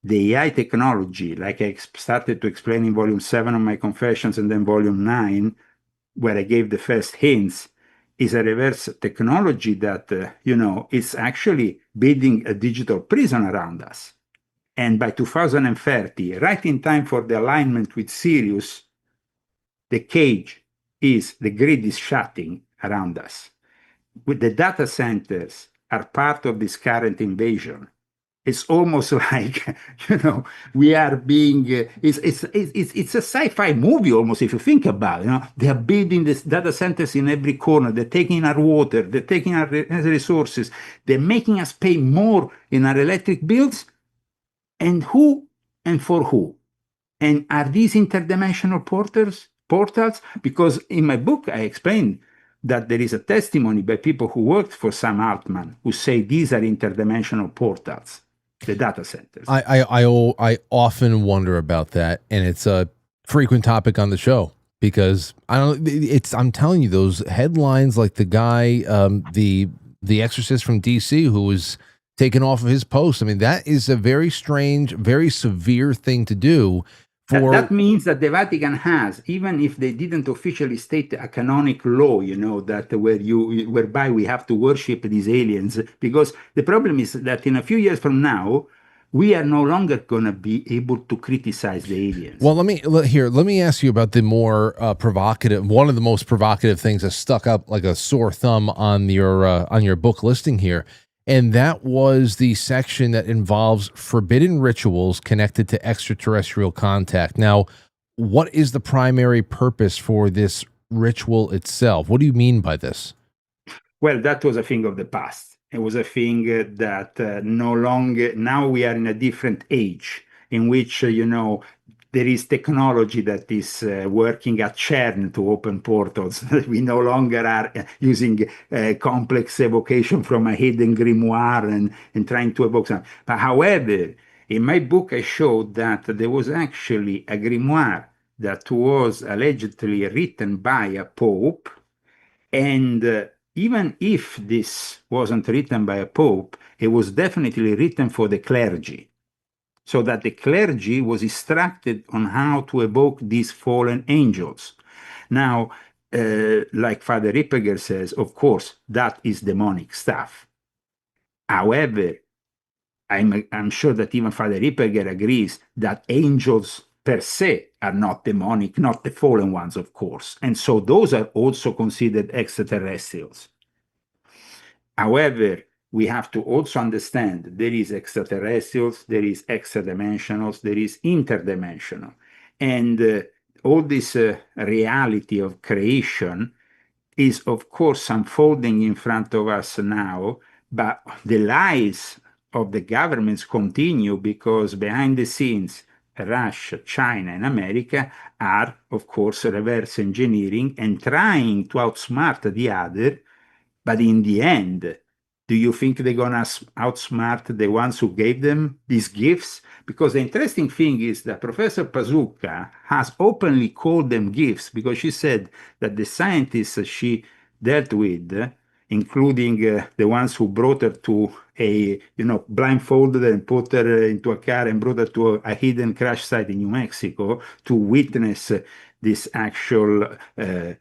the AI technology, like I started to explain in volume 7 of my Confessions and then volume 9, where I gave the first hints, is a reverse technology that, is actually building a digital prison around us. And by 2030, right in time for the alignment with Sirius, the grid is shutting around us. With the data centers are part of this current invasion. It's almost like, we are being, it's a sci-fi movie almost if you think about it. They are building these data centers in every corner. They're taking our water. They're taking our resources. They're making us pay more in our electric bills. And who and for who? And are these interdimensional portals? Because in my book, I explained that there is a testimony by people who worked for Sam Altman who say these are interdimensional portals, the data centers. I often wonder about that, and it's a frequent topic on the show because I'm telling you, those headlines like the guy, the exorcist from DC who was taken off of his post. I mean, that is a very strange, very severe thing to do. That means that the Vatican has, even if they didn't officially state a canonic law, that whereby we have to worship these aliens, because the problem is that in a few years from now, we are no longer going to be able to criticize the aliens. Well, let me ask you about the more provocative, one of the most provocative things that stuck up like a sore thumb on your book listing here. And that was the section that involves forbidden rituals connected to extraterrestrial contact. Now, what is the primary purpose for this ritual itself? What do you mean by this? Well, that was a thing of the past. It was a thing that no longer, now we are in a different age in which, there is technology that is working at CERN to open portals. We no longer are using complex evocation from a hidden grimoire and trying to evoke something. But however, in my book, I showed that there was actually a grimoire that was allegedly written by a pope. And even if this wasn't written by a pope, it was definitely written for the clergy, so that the clergy was instructed on how to evoke these fallen angels. Now, like Father Ripperger says, of course, that is demonic stuff. However, I'm sure that even Father Ripperger agrees that angels per se are not demonic, not the fallen ones, of course. And so those are also considered extraterrestrials. However, we have to also understand there is extraterrestrials, there is extra-dimensionals, there is interdimensional. And all this reality of creation is, of course, unfolding in front of us now, but the lies of the governments continue because behind the scenes, Russia, China, and America are, of course, reverse engineering and trying to outsmart the other. But in the end, do you think they're going to outsmart the ones who gave them these gifts? Because the interesting thing is that Professor Pazuka has openly called them gifts because she said that the scientists she dealt with, including the ones who brought her to blindfolded and put her into a car and brought her to a hidden crash site in New Mexico to witness this actual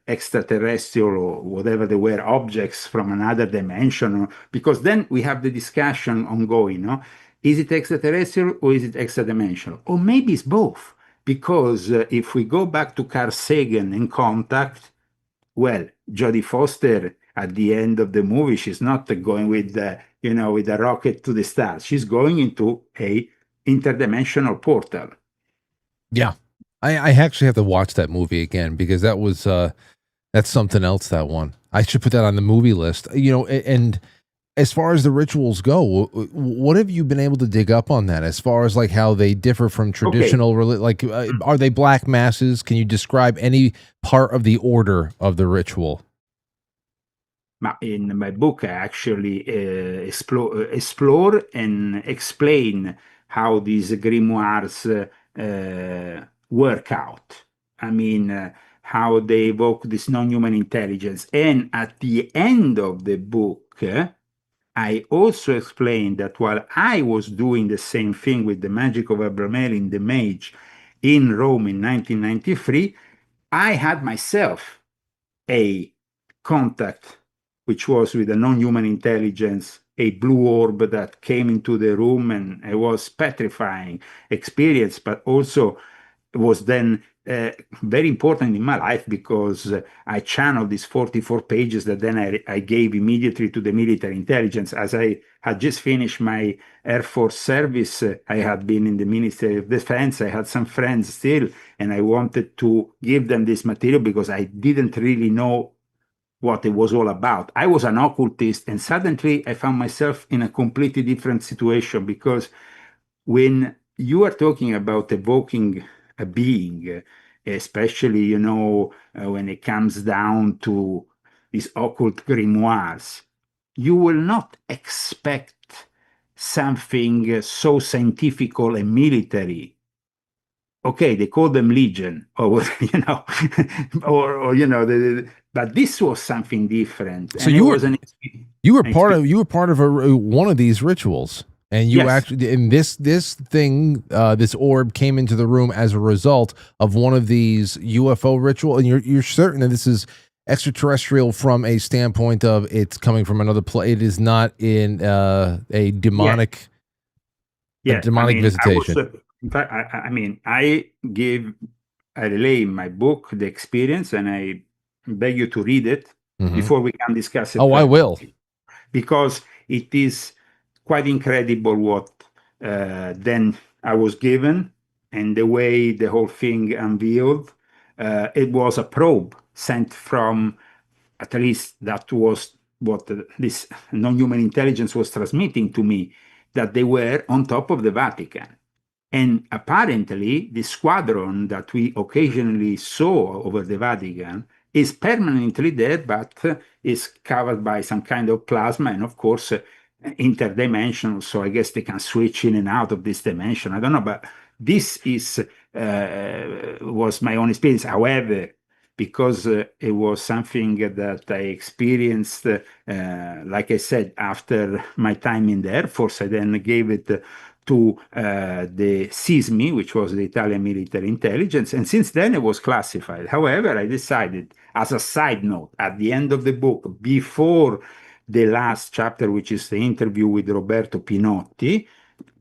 extraterrestrial or whatever they were, objects from another dimension. Because then we have the discussion ongoing, no? Is it extraterrestrial or is it extra-dimensional? Or maybe it's both. Because if we go back to Carl Sagan and Contact, well, Jodie Foster at the end of the movie, she's not going with with a rocket to the stars. She's going into a interdimensional portal. Yeah. I actually have to watch that movie again because that was that's something else, that one. I should put that on the movie list. And as far as the rituals go, what have you been able to dig up on that as far as like how they differ from traditional are they black masses? Can you describe any part of the order of the ritual? In my book, I actually explore and explain how these grimoires work out. I mean, how they evoke this non-human intelligence. And at the end of the book, I also explained that while I was doing the same thing with the magic of Abramelin, the mage, in Rome in 1993, I had myself a contact, which was with a non-human intelligence, a blue orb that came into the room, and it was petrifying experience, but also was then very important in my life because I channeled these 44 pages that then I gave immediately to the military intelligence. As I had just finished my Air Force service, I had been in the Ministry of Defense, I had some friends still, and I wanted to give them this material because I didn't really know what it was all about. I was an occultist, and suddenly I found myself in a completely different situation because when you are talking about evoking a being, especially, when it comes down to these occult grimoires, you will not expect something so scientifical and military. Okay, they call them Legion, or but this was something different. So you were part of one of these rituals. And you actually, and this thing, this orb came into the room as a result of one of these UFO ritual. And you're certain that this is extraterrestrial from a standpoint of it's coming from another place. It is not in a demonic, visitation. In fact, I relay in my book the experience, and I beg you to read it before we can discuss it. Oh, I will, because it is quite incredible what then I was given and the way the whole thing unveiled. It was a probe sent from, at least that was what this non-human intelligence was transmitting to me, that they were on top of the Vatican. And apparently the squadron that we occasionally saw over the Vatican is permanently there, but is covered by some kind of plasma, and of course interdimensional, so I guess they can switch in and out of this dimension. I don't know, but this was my own experience. However, because it was something that I experienced, like I said, after my time in the Air Force, I then gave it to the SISMI, which was the Italian military intelligence, and since then it was classified. However, I decided, as a side note, at the end of the book, before the last chapter, which is the interview with Roberto Pinotti,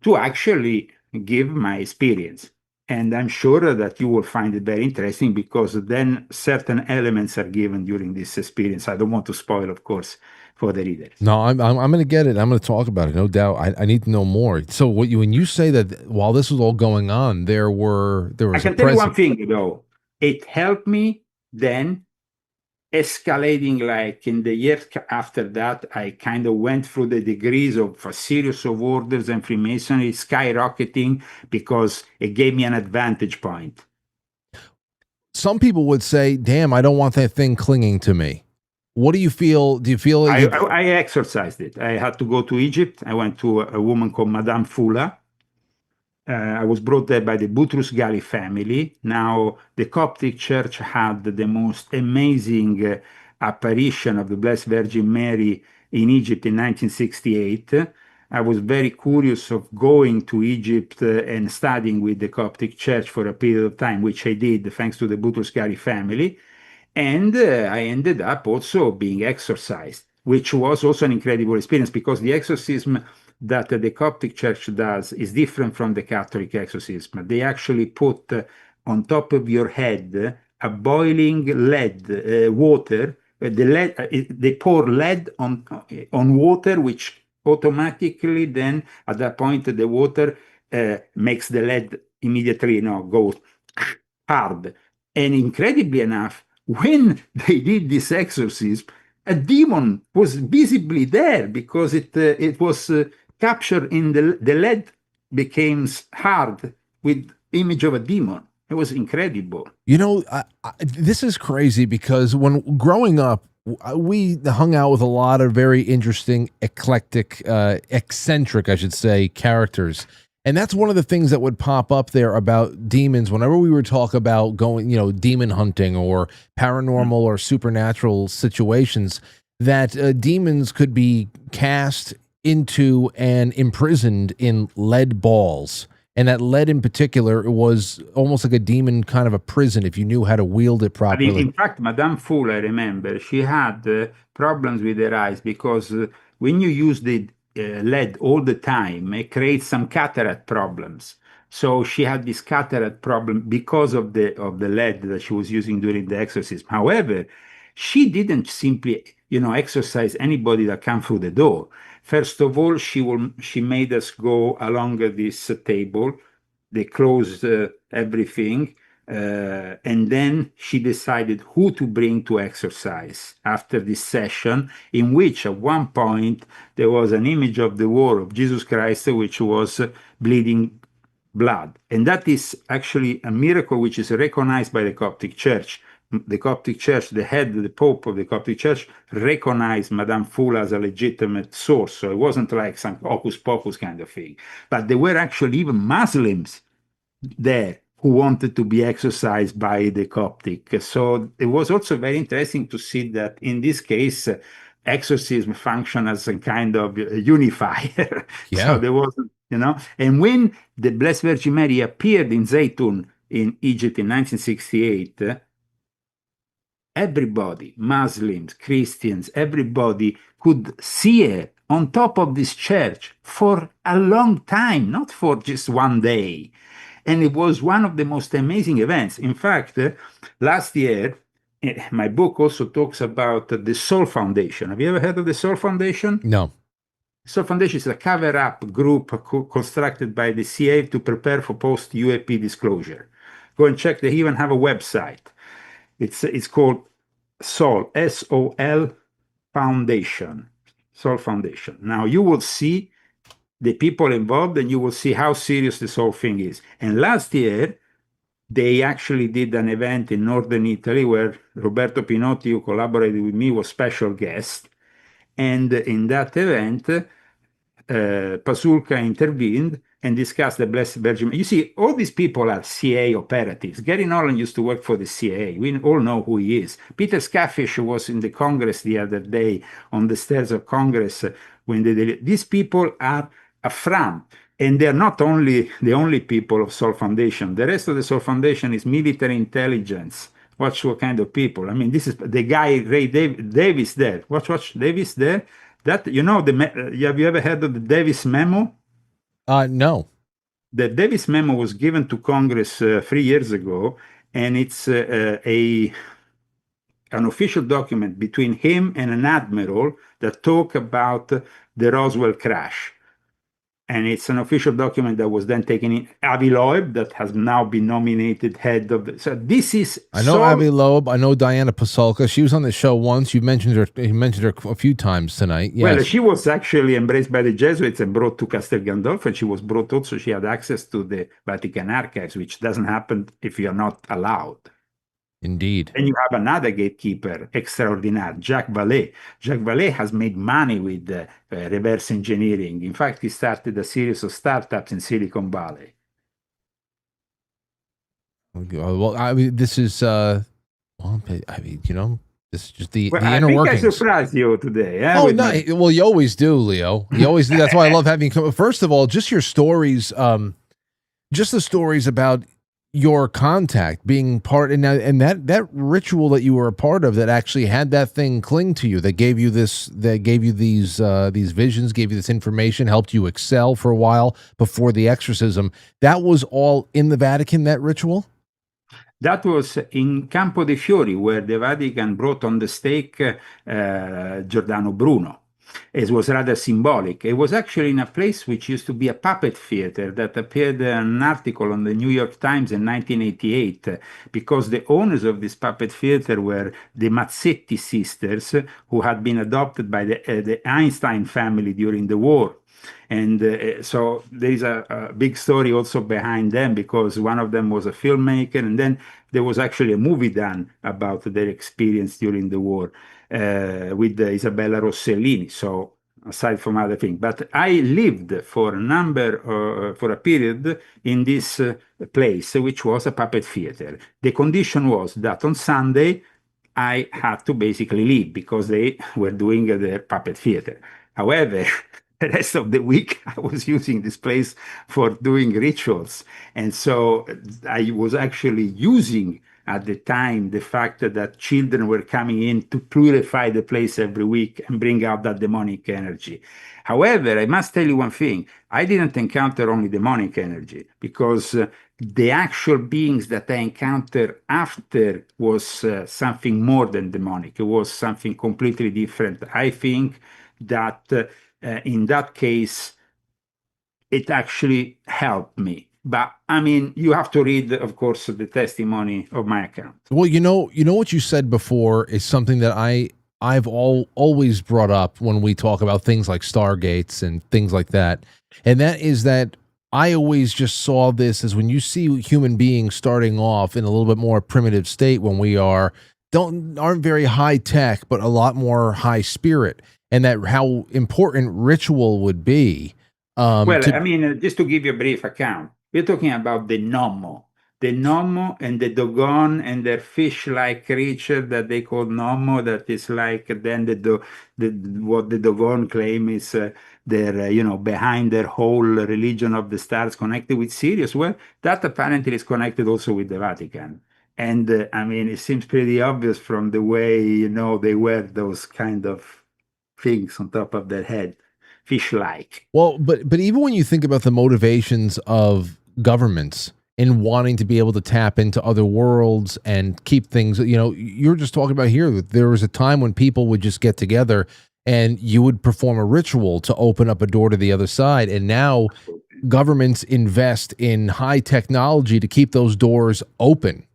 to actually give my experience. And I'm sure that you will find it very interesting because then certain elements are given during this experience. I don't want to spoil, of course, for the readers. No, I'm going to get it. I'm going to talk about it, no doubt. I need to know more. So when you say that while this was all going on, there was I can tell you one thing though. It helped me then escalating, like in the years after that, I kind of went through the degrees of a series of orders and Freemasonry skyrocketing because it gave me an advantage point. Some people would say, damn, I don't want that thing clinging to me. What do you feel? Do you feel like I exorcised it. I had to go to Egypt. I went to a woman called Madame Fula. I was brought there by the Butrus Gali family. Now, the Coptic Church had the most amazing apparition of the Blessed Virgin Mary in Egypt in 1968. I was very curious of going to Egypt and studying with the Coptic Church for a period of time, which I did thanks to the Butrus Gali family. And I ended up also being exorcised, which was also an incredible experience because the exorcism that the Coptic Church does is different from the Catholic exorcism. They actually put on top of your head a boiling lead water. They pour lead on water, which automatically then at that point the water makes the lead immediately go hard. And incredibly enough, when they did this exorcism, a demon was visibly there because it was captured in the lead became hard with image of a demon. It was incredible. You know, this is crazy because when growing up, we hung out with a lot of very interesting, eclectic, eccentric, I should say, characters. And that's one of the things that would pop up there about demons whenever we were talk about going, demon hunting or paranormal or supernatural situations, that demons could be cast into and imprisoned in lead balls. And that lead in particular was almost like a demon kind of a prison if you knew how to wield it properly. In fact, Madame Full, I remember, she had problems with her eyes because when you use the lead all the time, it creates some cataract problems. So she had this cataract problem because of the lead that she was using during the exorcism. However, she didn't simply, exorcise anybody that came through the door. First of all, she made us go along this table. They closed everything. And then she decided who to bring to exercise after this session, in which at one point there was an image of the war of Jesus Christ, which was bleeding blood. And that is actually a miracle which is recognized by the Coptic Church. The Coptic Church, the head, the Pope of the Coptic Church, recognized Madame Fula as a legitimate source. So it wasn't like some hocus pocus kind of thing. But there were actually even Muslims there who wanted to be exorcised by the Coptic. So it was also very interesting to see that in this case, exorcism functioned as a kind of unifier. Yeah. So there wasn't, and when the Blessed Virgin Mary appeared in Zaytun in Egypt in 1968, everybody, Muslims, Christians, everybody could see her on top of this church for a long time, not for just one day. And it was one of the most amazing events. In fact, last year, my book also talks about the Soul Foundation. Have you ever heard of the Soul Foundation? No. Soul Foundation is a cover-up group constructed by the CIA to prepare for post-UAP disclosure. Go and check. They even have a website. It's called Soul, S-O-L Foundation. Soul Foundation. Now, you will see the people involved, and you will see how serious this whole thing is. And last year, they actually did an event in northern Italy where Roberto Pinotti, who collaborated with me, was special guest. And in that event, Pasulka intervened and discussed the Blessed Virgin. You see, all these people are CIA operatives. Gary Nolan used to work for the CIA. We all know who he is. Peter Scaffish was in the Congress the other day, on the stairs of Congress, when they did it. These people are a front. And they're not only the only people of Soul Foundation. The rest of the Soul Foundation is military intelligence. Watch what kind of people. I mean, this is the guy, Ray Davis there. Watch Davis there. That, have you ever heard of the Davis memo? No. The Davis memo was given to Congress 3 years ago, and it's an official document between him and an admiral that talk about the Roswell crash. And it's an official document that was then taken in. Avi Loeb, that has now been nominated head of the. So this is. I know Avi Loeb. I know Diana Pasulka. She was on the show once. You mentioned her a few times tonight. Yes. Well, she was actually embraced by the Jesuits and brought to Castel Gandolfo, and she was brought also. She had access to the Vatican archives, which doesn't happen if you're not allowed. Indeed. And you have another gatekeeper extraordinaire, Jacques Vallée. Jacques Vallée has made money with reverse engineering. In fact, he started a series of startups in Silicon Valley. Well, I mean, this is, well, I mean, you know, this is just the inner workings. I surprised you today. Oh, no. Well, you always do, Leo. You always do. That's why I love having you come. First of all, just your stories, just the stories about your contact being part, and that ritual that you were a part of that actually had that thing cling to you, that gave you these visions, gave you this information, helped you excel for a while before the exorcism. That was all in the Vatican, that ritual? That was in Campo dei Fiori, where the Vatican brought on the stake Giordano Bruno. It was rather symbolic. It was actually in a place which used to be a puppet theater that appeared in an article on the New York Times in 1988, because the owners of this puppet theater were the Mazzetti sisters, who had been adopted by the Einstein family during the war. And so there is a big story also behind them, because one of them was a filmmaker, and then there was actually a movie done about their experience during the war with Isabella Rossellini. So aside from other things, but I lived for a period in this place, which was a puppet theater. The condition was that on Sunday I had to basically leave because they were doing their puppet theater. However, the rest of the week, I was using this place for doing rituals. And so I was actually using at the time the fact that children were coming in to purify the place every week and bring out that demonic energy. However, I must tell you one thing. I didn't encounter only demonic energy, because the actual beings that I encountered after was something more than demonic. It was something completely different. I think that in that case, it actually helped me. But I mean, you have to read, of course, the testimony of my account. Well, you know what you said before is something that I've always brought up when we talk about things like Stargates and things like that, and that is that I always just saw this as when you see human beings starting off in a little bit more primitive state, when we aren't very high tech, but a lot more high spirit, and that how important ritual would be. I mean, just to give you a brief account, we're talking about the Nomo and the Dogon and their fish-like creature that they call Nomo. That is like then what the Dogon claim is their behind their whole religion of the stars connected with Sirius. Well, that apparently is connected also with the Vatican. And I mean, it seems pretty obvious from the way they wear those kind of things on top of their head. Fish-like. Well, but even when you think about the motivations of governments in wanting to be able to tap into other worlds and keep things, you're just talking about here that there was a time when people would just get together and you would perform a ritual to open up a door to the other side. And now governments invest in high technology to keep those doors open.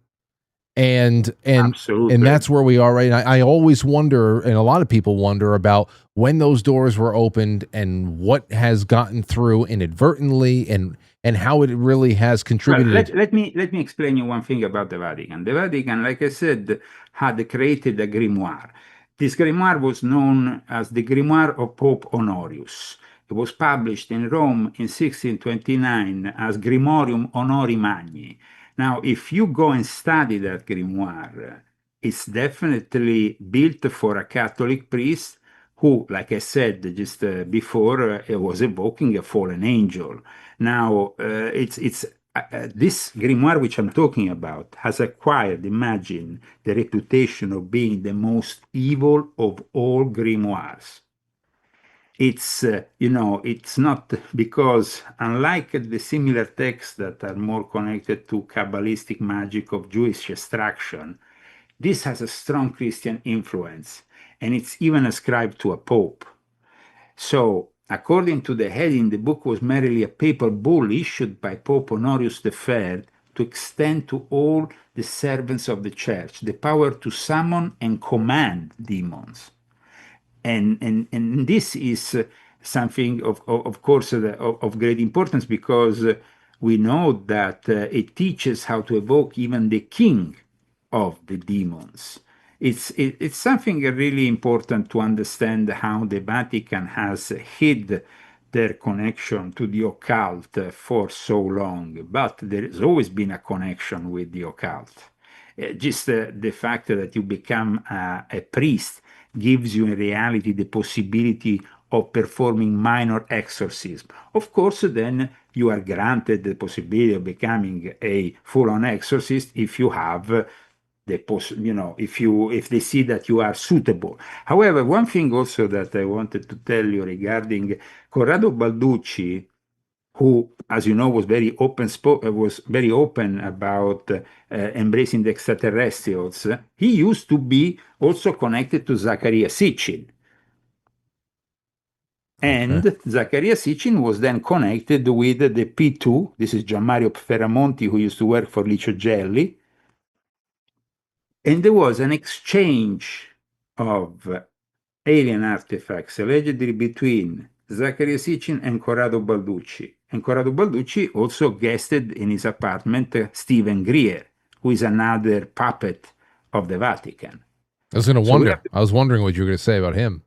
And that's where we are right now. I always wonder, and a lot of people wonder, about when those doors were opened and what has gotten through inadvertently, and how it really has contributed. Well, let me explain you one thing about the Vatican. The Vatican, like I said, had created a grimoire. This grimoire was known as the Grimoire of Pope Honorius. It was published in Rome in 1629 as Grimorium Honori Magni. Now, if you go and study that grimoire, it's definitely built for a Catholic priest who, like I said just before, was evoking a fallen angel. Now, this grimoire which I'm talking about has acquired, imagine, the reputation of being the most evil of all grimoires. it's it's not, because unlike the similar texts that are more connected to Kabbalistic magic of Jewish extraction, this has a strong Christian influence, and it's even ascribed to a pope. So, according to the heading, the book was merely a papal bull issued by Pope Honorius III to extend to all the servants of the church the power to summon and command demons. And this is something of course of great importance, because we know that it teaches how to evoke even the king of the demons. It's something really important to understand how the Vatican has hid their connection to the occult for so long, but there has always been a connection with the occult. Just the fact that you become a priest gives you in reality the possibility of performing minor exorcism. Of course, then you are granted the possibility of becoming a full-on exorcist if you have if they see that you are suitable. However, one thing also that I wanted to tell you regarding Corrado Balducci, who, as you know, was very open about embracing the extraterrestrials. He used to be also connected to Zecharia Sitchin. And Zecharia Sitchin was then connected with the P2. This is Gianmario Ferramonti, who used to work for Licio Gelli. And there was an exchange of alien artifacts allegedly between Zecharia Sitchin and Corrado Balducci. And Corrado Balducci also guested in his apartment Stephen Greer, who is another puppet of the Vatican. I was wondering what you were going to say about him.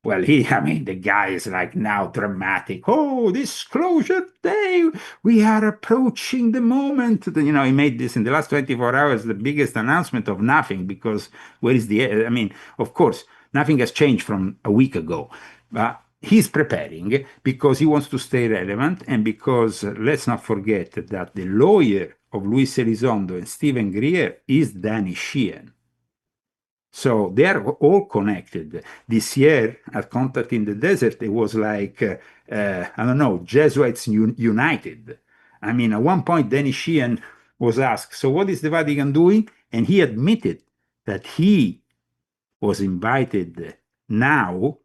Well, the guy is like now dramatic. Oh, disclosure day. We are approaching the moment. He made this in the last 24 hours, the biggest announcement of nothing, because of course, nothing has changed from a week ago. But he's preparing because he wants to stay relevant, and because let's not forget that the lawyer of Luis Elizondo and Stephen Greer is Danny Sheehan. So they are all connected. This year at Contact in the Desert, it was like, Jesuits united. At one point, Danny Sheehan was asked, so what is the Vatican doing? And he admitted that he was invited now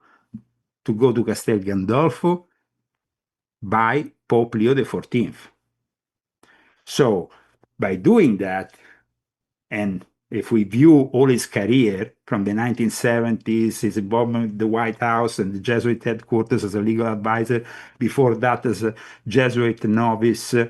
to go to Castel Gandolfo by Pope Leo XIV. So by doing that, and if we view all his career from the 1970s, his involvement with the White House and the Jesuit headquarters as a legal advisor, before that as a Jesuit novice, the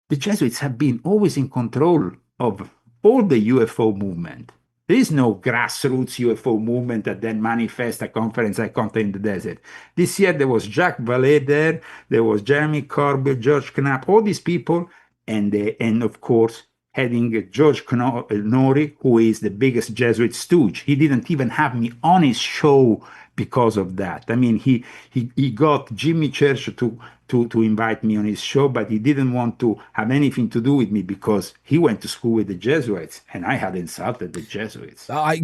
Jesuits have been always in control of all the UFO movement. There is no grassroots UFO movement that then manifests a conference like Contact in the Desert. This year there was Jacques Vallée there was Jeremy Corbett, George Knapp, all these people, and of course, heading George Nori, who is the biggest Jesuit stooge. He didn't even have me on his show because of that. He got Jimmy Church to invite me on his show, but he didn't want to have anything to do with me because he went to school with the Jesuits, and I had insulted the Jesuits. I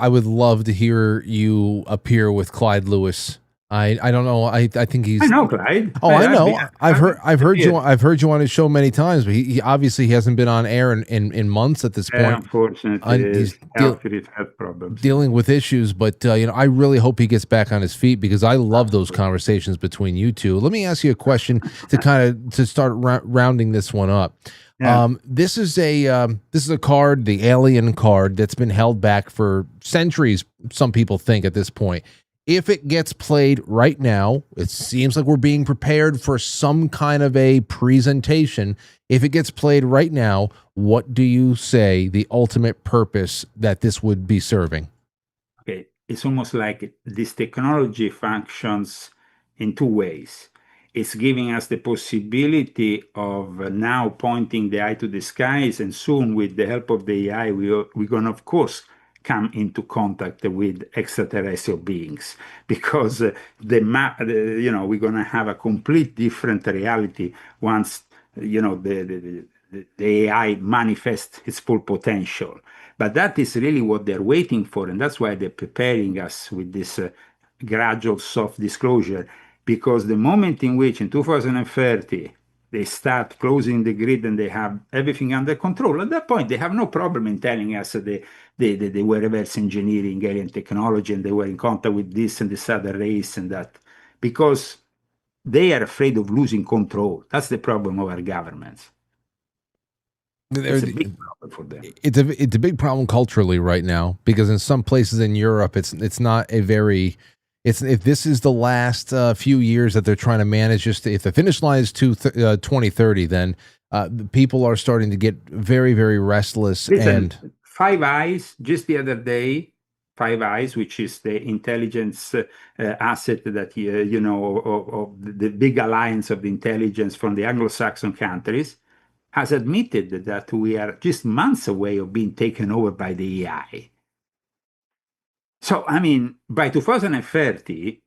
would love to hear you appear with Clyde Lewis. I don't know. I think he's. I know Clyde. Oh, I know. I've heard you on his show many times, but he obviously hasn't been on air in months at this point. Unfortunately, he's health problems, dealing with issues. But I really hope he gets back on his feet, because I love those conversations between you two. Let me ask you a question to start rounding this one up. Yeah. This is a card, the alien card, that's been held back for centuries. Some people think at this point. If it gets played right now, it seems like we're being prepared for some kind of a presentation. If it gets played right now, what do you say the ultimate purpose that this would be serving? Okay, it's almost like this technology functions in two ways. It's giving us the possibility of now pointing the eye to the skies, and soon, with the help of the AI, we're going to, of course, come into contact with extraterrestrial beings, because we're going to have a complete different reality once the AI manifests its full potential. But that is really what they're waiting for, and that's why they're preparing us with this gradual soft disclosure, because the moment in which in 2030 they start closing the grid and they have everything under control, at that point they have no problem in telling us that they were reverse engineering alien technology and they were in contact with this and this other race and that, because they are afraid of losing control. That's the problem of our governments. It's a big problem for them. It's a big problem culturally right now, because in some places in Europe, it's not a very, if this is the last few years that they're trying to manage, just if the finish line is 2030, then the people are starting to get very, very restless. Listen, and Five Eyes, just the other day, Five Eyes, which is the intelligence asset that, you know, of the big alliance of the intelligence from the Anglo-Saxon countries, has admitted that we are just months away of being taken over by the AI. So, I mean, by 2030,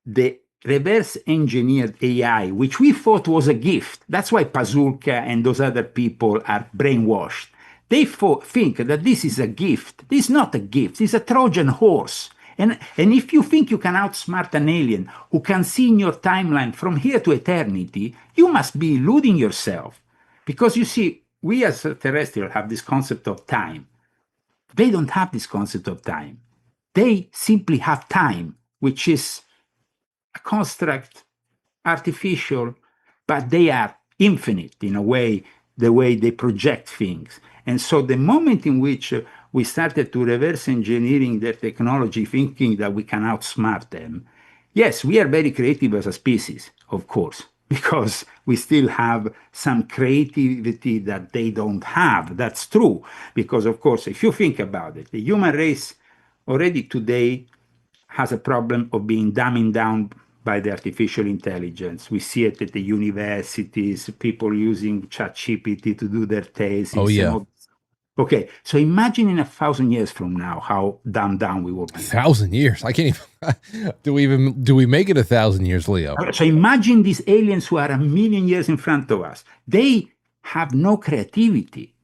the reverse engineered AI, which we thought was a gift, that's why Pazulka and those other people are brainwashed. They think that this is a gift. This is not a gift. It's a Trojan horse. And if you think you can outsmart an alien who can see in your timeline from here to eternity, you must be eluding yourself. Because you see, we as terrestrial have this concept of time. They don't have this concept of time. They simply have time, which is a construct, artificial, but they are infinite in a way, the way they project things. And so the moment in which we started to reverse engineering their technology, thinking that we can outsmart them, yes, we are very creative as a species, of course, because we still have some creativity that they don't have. That's true, because, of course, if you think about it, the human race already today has a problem of being dumbing down by the artificial intelligence. We see it at the universities, people using ChatGPT to do their thesis. Oh, yeah. Okay, so imagine in 1,000 years from now how dumbed down we will be. 1,000 years? I can't even. Do we make it 1,000 years, Leo? So imagine these aliens who are 1,000,000 years in front of us. They have no creativity.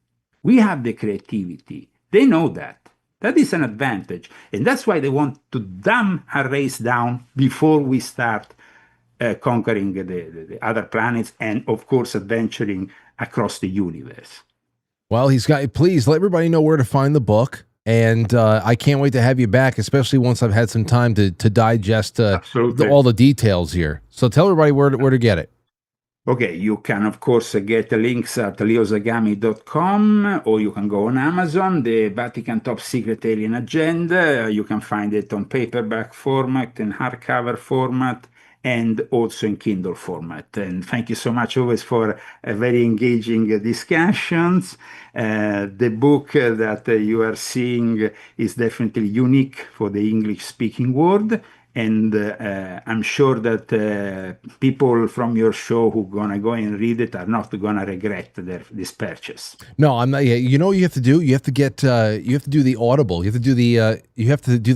We have the creativity. They know that. That is an advantage. And that's why they want to dumb our race down before we start conquering the other planets and, of course, adventuring across the universe. Well, please let everybody know where to find the book. And I can't wait to have you back, especially once I've had some time to digest all the details here. So tell everybody where to get it. Okay, you can, of course, get the links at leozagami.com, or you can go on Amazon, the Vatican Top Secret Alien Agenda. You can find it on paperback format and hardcover format, and also in Kindle format. And thank you so much always for very engaging discussions. The book that you are seeing is definitely unique for the English-speaking world. And I'm sure that people from your show who are going to go and read it are not going to regret this purchase. No, I'm not. Yeah, you know what you have to do? You have to get, you have to do the Audible. You have to do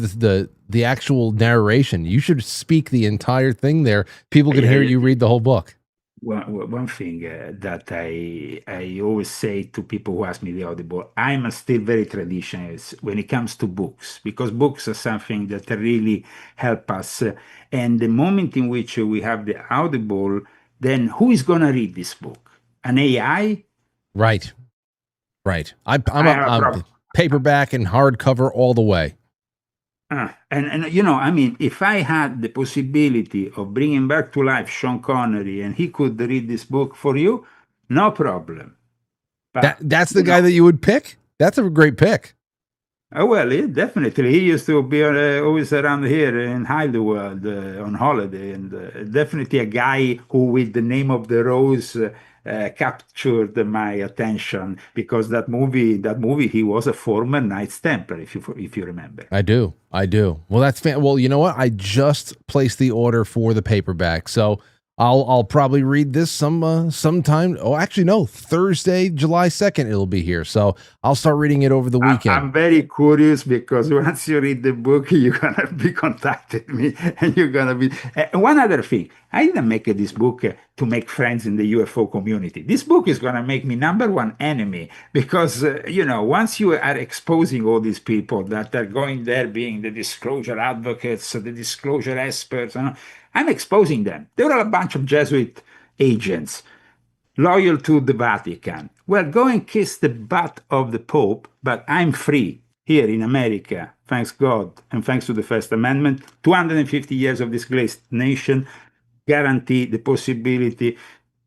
the actual narration. You should speak the entire thing there. People can hear you read the whole book. One thing that I always say to people who ask me the Audible, I'm still very traditionalist when it comes to books, because books are something that really help us. And the moment in which we have the Audible, then who is going to read this book? An AI? Right. I'm paperback and hardcover all the way. And you know, I mean, if I had the possibility of bringing back to life Sean Connery and he could read this book for you, no problem. But, that's the guy that you would pick? That's a great pick. Oh, well, yeah, definitely. He used to be always around here in Heidelberg on holiday, and definitely a guy who, with the Name of the Rose, captured my attention, because that movie, he was a former Knights Templar, if you remember. I do. Well, that's well, you know what? I just placed the order for the paperback, so I'll probably read this sometime. Oh, actually, no, Thursday, July 2nd, it'll be here. So I'll start reading it over the weekend. I'm very curious, because once you read the book, you're gonna be contacting me, and you're gonna be. One other thing, I didn't make this book to make friends in the UFO community. This book is going to make me #1 enemy because, once you are exposing all these people that are going there being the disclosure advocates, the disclosure experts, I'm exposing them. They were a bunch of Jesuit agents loyal to the Vatican. Well, go and kiss the butt of the Pope, but I'm free here in America, thanks God, and thanks to the First Amendment. 250 years of disgraced nation guarantee the possibility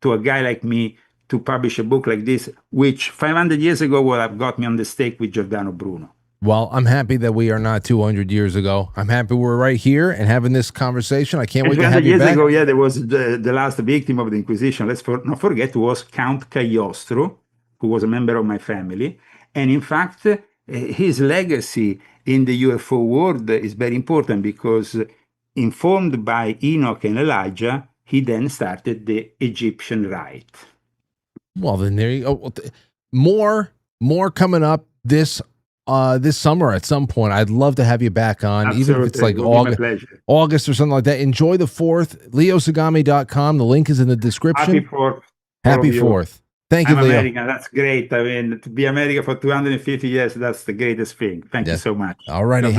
to a guy like me to publish a book like this, which 500 years ago would have got me on the stake with Giordano Bruno. Well, I'm happy that we are not 200 years ago. I'm happy we're right here and having this conversation. I can't wait to have you back. 200 years ago, there was the last victim of the Inquisition. Let's not forget, was Count Cagliostro, who was a member of my family. And in fact, his legacy in the UFO world is very important because, informed by Enoch and Elijah, he then started the Egyptian rite. Well, then there you go. More coming up this summer at some point. I'd love to have you back on. Absolutely. Even if it's like August or something like that. Enjoy the 4th. LeoZagami.com. The link is in the description. Happy 4th. Happy 4th. Thank you, Leo. American. That's great. I mean, to be American for 250 years, that's the greatest thing. Thank you so much. All righty.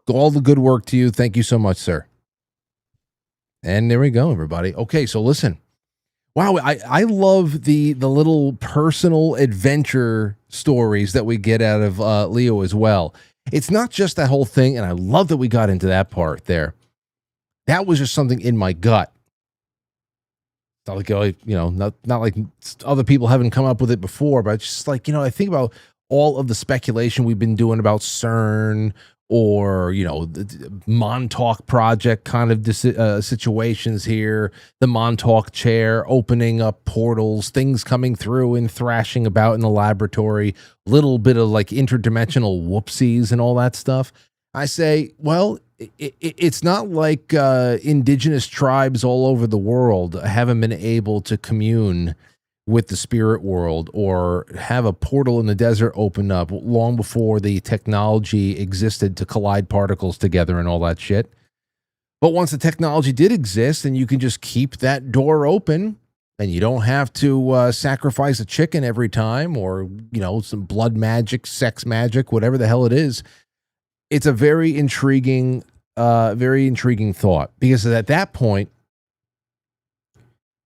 All the good work to you. Thank you so much, sir. And there we go, everybody. Okay, so listen. Wow, I love the little personal adventure stories that we get out of Leo as well. It's not just that whole thing, and I love that we got into that part there. That was just something in my gut. Not like, not like other people haven't come up with it before, but just like, I think about all of the speculation we've been doing about CERN or, the Montauk Project kind of situations here, the Montauk chair opening up portals, things coming through and thrashing about in the laboratory, little bit of like interdimensional whoopsies and all that stuff. I say, well, it's not like indigenous tribes all over the world haven't been able to commune with the spirit world or have a portal in the desert open up long before the technology existed to collide particles together and all that shit. But once the technology did exist, and you can just keep that door open and you don't have to sacrifice a chicken every time or, some blood magic, sex magic, whatever the hell it is. It's a very intriguing thought, because at that point,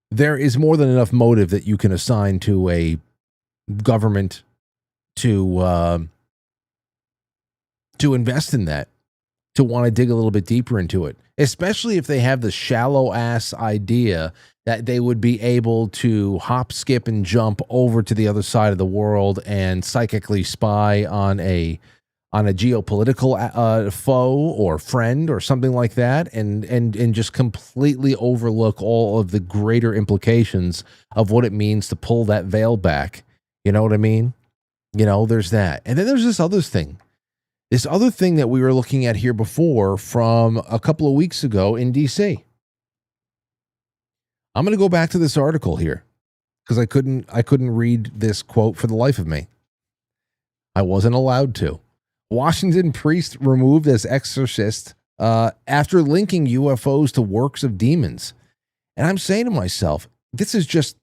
there is more than enough motive that you can assign to a government to invest in that, to want to dig a little bit deeper into it, especially if they have the shallow ass idea that they would be able to hop, skip, and jump over to the other side of the world and psychically spy on a geopolitical foe or friend or something like that, and just completely overlook all of the greater implications of what it means to pull that veil back. You know what I mean? There's that. And then there's this other thing that we were looking at here before from a couple of weeks ago in DC. I'm going to go back to this article here because I couldn't read this quote for the life of me. I wasn't allowed to. Washington priest removed as exorcist after linking UFOs to works of demons. And I'm saying to myself, this is just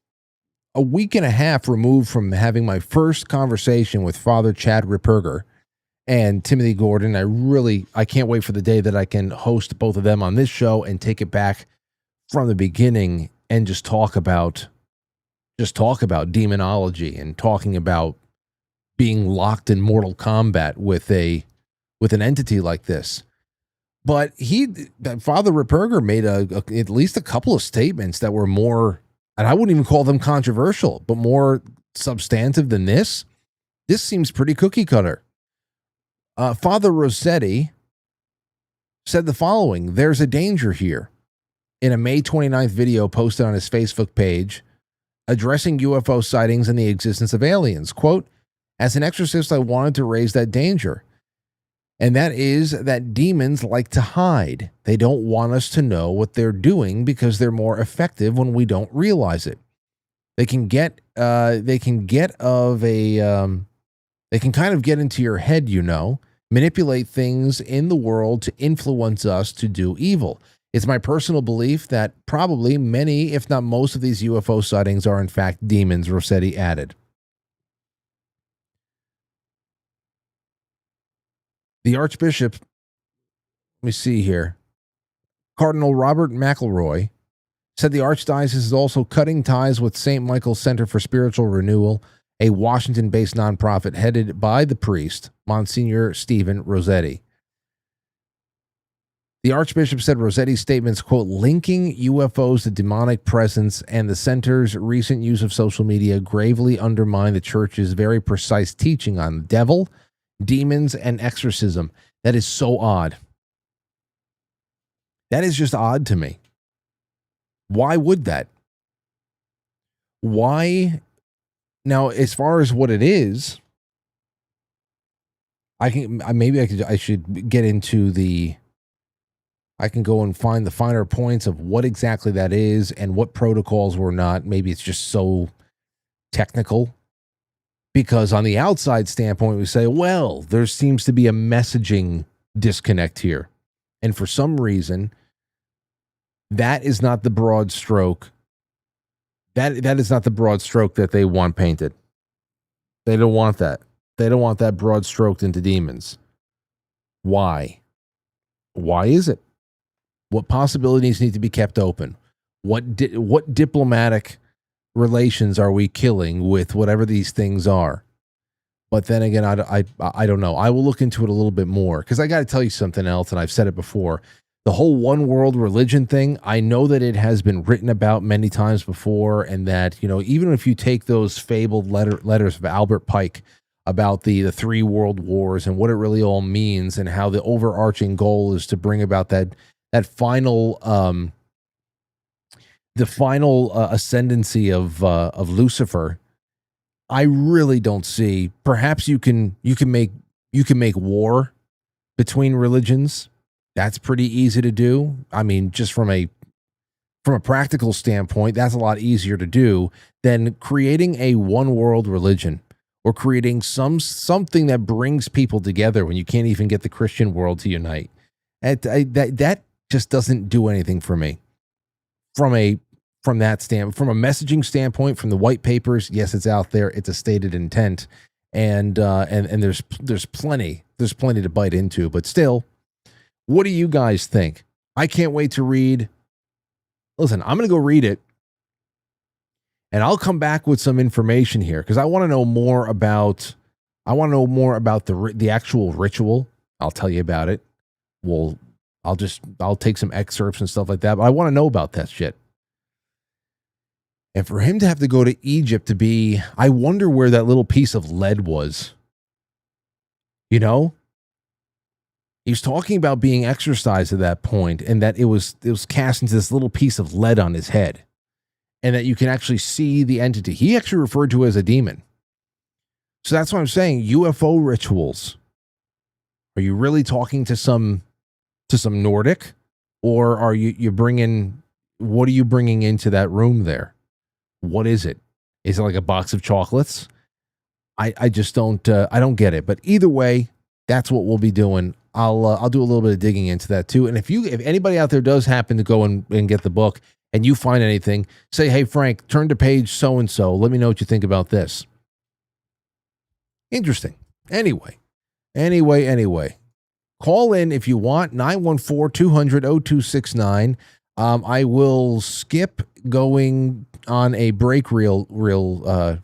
a week and a half removed from having my first conversation with Father Chad Ripperger and Timothy Gordon. I can't wait for the day that I can host both of them on this show and take it back from the beginning and just talk about demonology and talking about being locked in mortal combat with an entity like this. But Father Ripperger made at least a couple of statements that were more, and I wouldn't even call them controversial, but more substantive than this. This seems pretty cookie cutter. Father Rossetti said the following: "There's a danger here." In a May 29th video posted on his Facebook page addressing UFO sightings and the existence of aliens. Quote, "As an exorcist, I wanted to raise that danger. And that is that demons like to hide. They don't want us to know what they're doing because they're more effective when we don't realize it. They can kind of get into your head, manipulate things in the world to influence us to do evil. It's my personal belief that probably many, if not most, of these UFO sightings are in fact demons, Rossetti added. The Archbishop, let me see here, Cardinal Robert McElroy, said the Archdiocese is also cutting ties with St. Michael's Center for Spiritual Renewal, a Washington-based nonprofit headed by the priest, Monsignor Stephen Rossetti. The Archbishop said Rossetti's statements, quote, linking UFOs to demonic presence and the center's recent use of social media gravely undermine the church's very precise teaching on the devil, demons, and exorcism. That is so odd. That is just odd to me. Why would that? Why? Now, as far as what it is, I should get into the, I can go and find the finer points of what exactly that is and what protocols were not. Maybe it's just so technical. Because on the outside standpoint, we say, well, there seems to be a messaging disconnect here. And for some reason, that is not the broad stroke. That is not the broad stroke that they want painted. They don't want that. They don't want that broad stroked into demons. Why? Why is it? What possibilities need to be kept open? What diplomatic relations are we killing with whatever these things are? But then again, I don't know. I will look into it a little bit more because I got to tell you something else, and I've said it before. The whole one world religion thing, I know that it has been written about many times before, and that, you know, even if you take those fabled letters of Albert Pike about the three world wars and what it really all means, and how the overarching goal is to bring about that final ascendancy of Lucifer, I really don't see. Perhaps you can make war between religions. That's pretty easy to do. I mean, just from a practical standpoint, that's a lot easier to do than creating a one world religion or creating something that brings people together when you can't even get the Christian world to unite. That just doesn't do anything for me. From a messaging standpoint, from the white papers, yes, it's out there. It's a stated intent, and there's plenty to bite into. But still, what do you guys think? I can't wait to read. Listen, I'm going to go read it, and I'll come back with some information here because I want to know more about. The actual ritual. I'll tell you about it. I'll take some excerpts and stuff like that, but I want to know about that shit. And for him to have to go to Egypt to be, I wonder where that little piece of lead was. You know? He was talking about being exorcised at that point, and that it was cast into this little piece of lead on his head. And that you can actually see the entity. He actually referred to it as a demon. So that's what I'm saying. UFO rituals. Are you really talking to some Nordic, or are you bringing? What are you bringing into that room there? What is it? Is it like a box of chocolates? I just don't. I don't get it. But either way, that's what we'll be doing. I'll do a little bit of digging into that too. And if anybody out there does happen to go and get the book and you find anything, say, hey Frank, turn to page so and so. Let me know what you think about this. Interesting. Anyway. Call in if you want, 914-200-0269. I will skip going on a break reel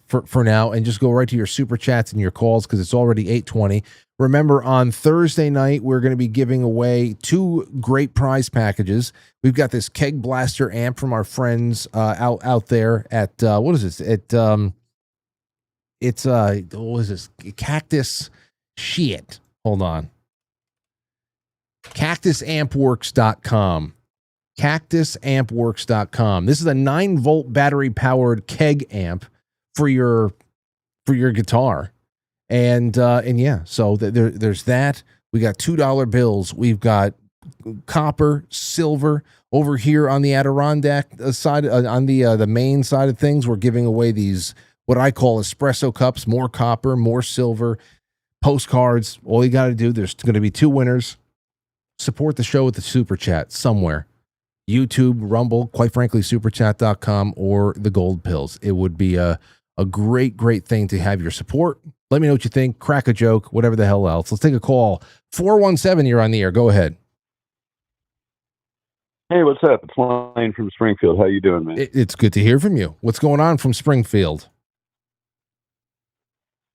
for now and just go right to your super chats and your calls because it's already 8:20. Remember, on Thursday night, we're going to be giving away 2 great prize packages. We've got this Keg Blaster amp from our friends out there at, what is this? What is this? Cactus shit. Hold on. CactusAmpWorks.com. CactusAmpWorks.com. This is a 9-volt battery-powered keg amp for your guitar. And yeah, so there's that. We got $2 bills. We've got copper, silver. Over here on the Adirondack side, on the main side of things, we're giving away these, what I call espresso cups, more copper, more silver, postcards. All you got to do, there's going to be 2 winners. Support the show with the super chat somewhere. YouTube, Rumble, quite frankly, superchat.com, or the gold pills. It would be a great, great thing to have your support. Let me know what you think. Crack a joke, whatever the hell else. Let's take a call. 417, you're on the air. Go ahead. Hey, what's up? It's Lane from Springfield. How you doing, man? It's good to hear from you. What's going on from Springfield?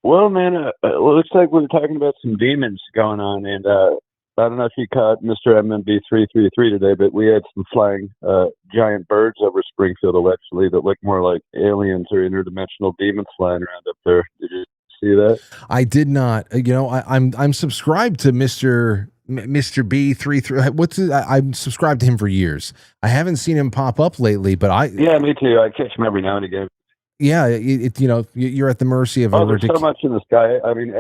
Well, man, it looks like we're talking about some demons going on, and I don't know if you caught Mr. MMB 333 today, but we had some flying giant birds over Springfield, allegedly, that look more like aliens or interdimensional demons flying around up there. Did you see that? I did not. I'm subscribed to Mr. B33. What's it? I'm subscribed to him for years. I haven't seen him pop up lately, but yeah, me too. I catch him every now and again. Yeah, you're at the mercy of there's so much in the sky. I mean,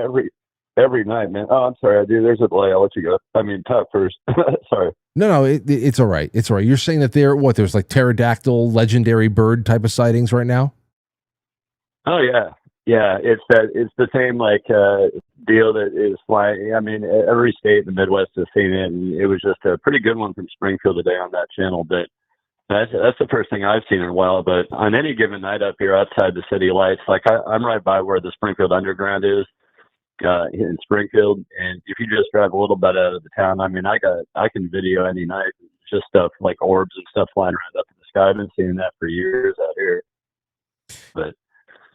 every night, man. Oh, I'm sorry, I do. There's a delay. I'll let you go. I mean, talk first. Sorry. No, it's all right. It's all right. You're saying that there's like pterodactyl, legendary bird type of sightings right now? Oh yeah. Yeah, it's the same deal that is flying. I mean, every state in the Midwest has seen it, and it was just a pretty good one from Springfield today on that channel. But that's the first thing I've seen in a while. But on any given night up here outside the city lights, I'm right by where the Springfield Underground is in Springfield, and if you just drive a little bit out of the town, I mean, I can video any night, just stuff like orbs and stuff flying around up in the sky. I've been seeing that for years out here, but.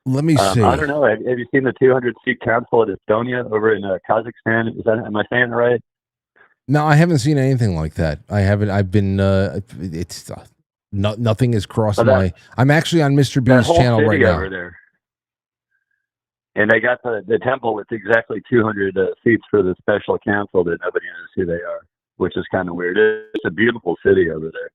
Let me see. I don't know. Have you seen the 200-seat council at Estonia over in Kazakhstan? Am I saying it right? No, I haven't seen anything like that. I haven't. I've been. Nothing has crossed my. I'm actually on Mr. B's channel right now. Over there. And they got the temple with exactly 200 seats for the special council that nobody knows who they are, which is kind of weird. It's a beautiful city over there.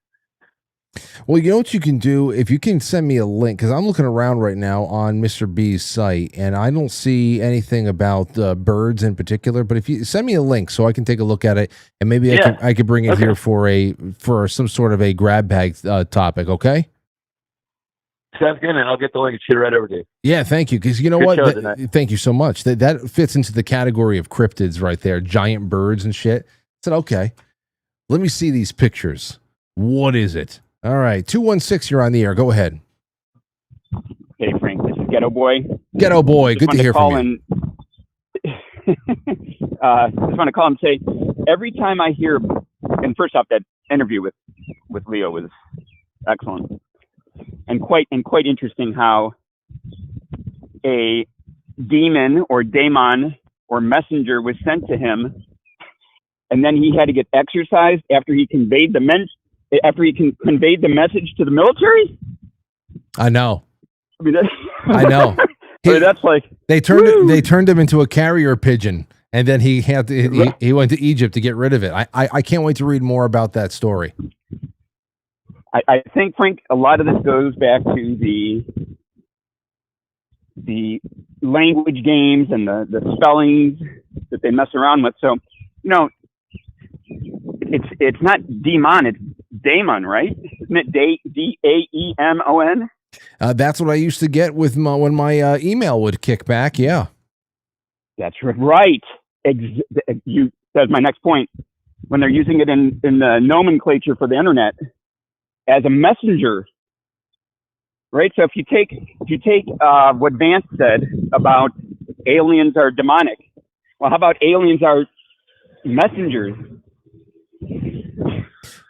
Well, you know what you can do? If you can send me a link, because I'm looking around right now on Mr. B's site, and I don't see anything about birds in particular. But if you send me a link so I can take a look at it, and maybe I could bring it here for some sort of a grab bag topic, okay? Sounds good, and I'll get the link and shoot it right over to you. Yeah, thank you. Because you know what? Thank you so much. That fits into the category of cryptids right there, giant birds and shit. I said, okay, let me see these pictures. What is it? All right, 216, you're on the air. Go ahead. Hey, Frank, this is Ghetto Boy. Ghetto Boy, good to hear from you. Just want to call and say, every time I hear, and first off, that interview with Leo was excellent, and quite interesting how a demon or daemon or messenger was sent to him, and then he had to get exorcised after he conveyed the message to the military. I know. I mean, I know. That's like they turned him into a carrier pigeon, and then he went to Egypt to get rid of it. I can't wait to read more about that story. I think, Frank, a lot of this goes back to the language games and the spellings that they mess around with. So, it's not demon, it's daemon, right? Isn't it Daemon? That's what I used to get with when my email would kick back. Yeah, that's right. That's my next point. When they're using it in the nomenclature for the internet as a messenger, right? So if you take what Vance said about aliens are demonic, well, how about aliens are messengers?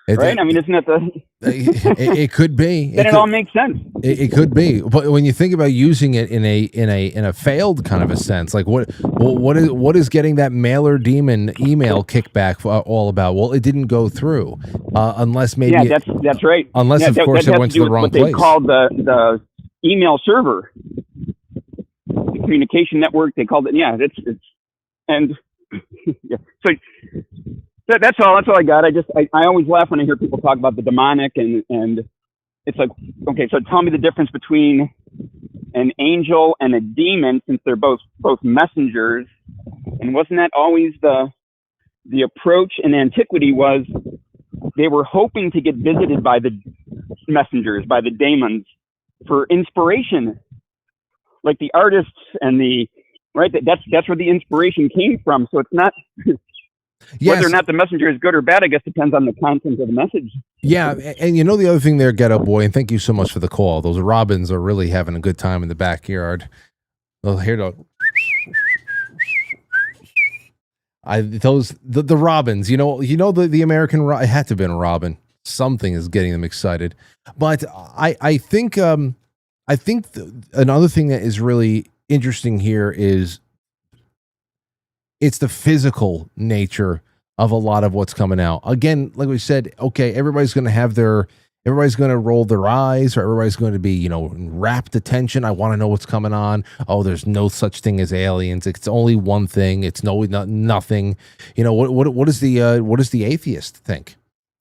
Right? I mean, isn't that it could be. Then it all makes sense. It could be, but when you think about using it in a failed kind of a sense, like what is getting that mailer demon email kickback all about? Well, it didn't go through, unless maybe that's right. Unless of course it went to the wrong place. They called the email server, the communication network. They called it. Yeah, it's and yeah. So. That's all I got. I always laugh when I hear people talk about the demonic and it's like, okay, so tell me the difference between an angel and a demon, since they're both messengers. And wasn't that always the approach in antiquity was they were hoping to get visited by the messengers, by the daemons, for inspiration, like the artists and right. That's where the inspiration came from. So it's not. Yes. Whether or not the messenger is good or bad, I guess depends on the content of the message. Yeah, and you know the other thing there, Ghetto Boy, and thank you so much for the call. Those robins are really having a good time in the backyard. Well, here to the robins. You know the American. It had to have been a robin. Something is getting them excited. But I think another thing that is really interesting here is it's the physical nature of a lot of what's coming out. Again, like we said, okay, everybody's going to roll their eyes, or everybody's going to be, rapt attention. I want to know what's coming on. Oh, there's no such thing as aliens. It's only one thing. It's nothing. What does the atheist think?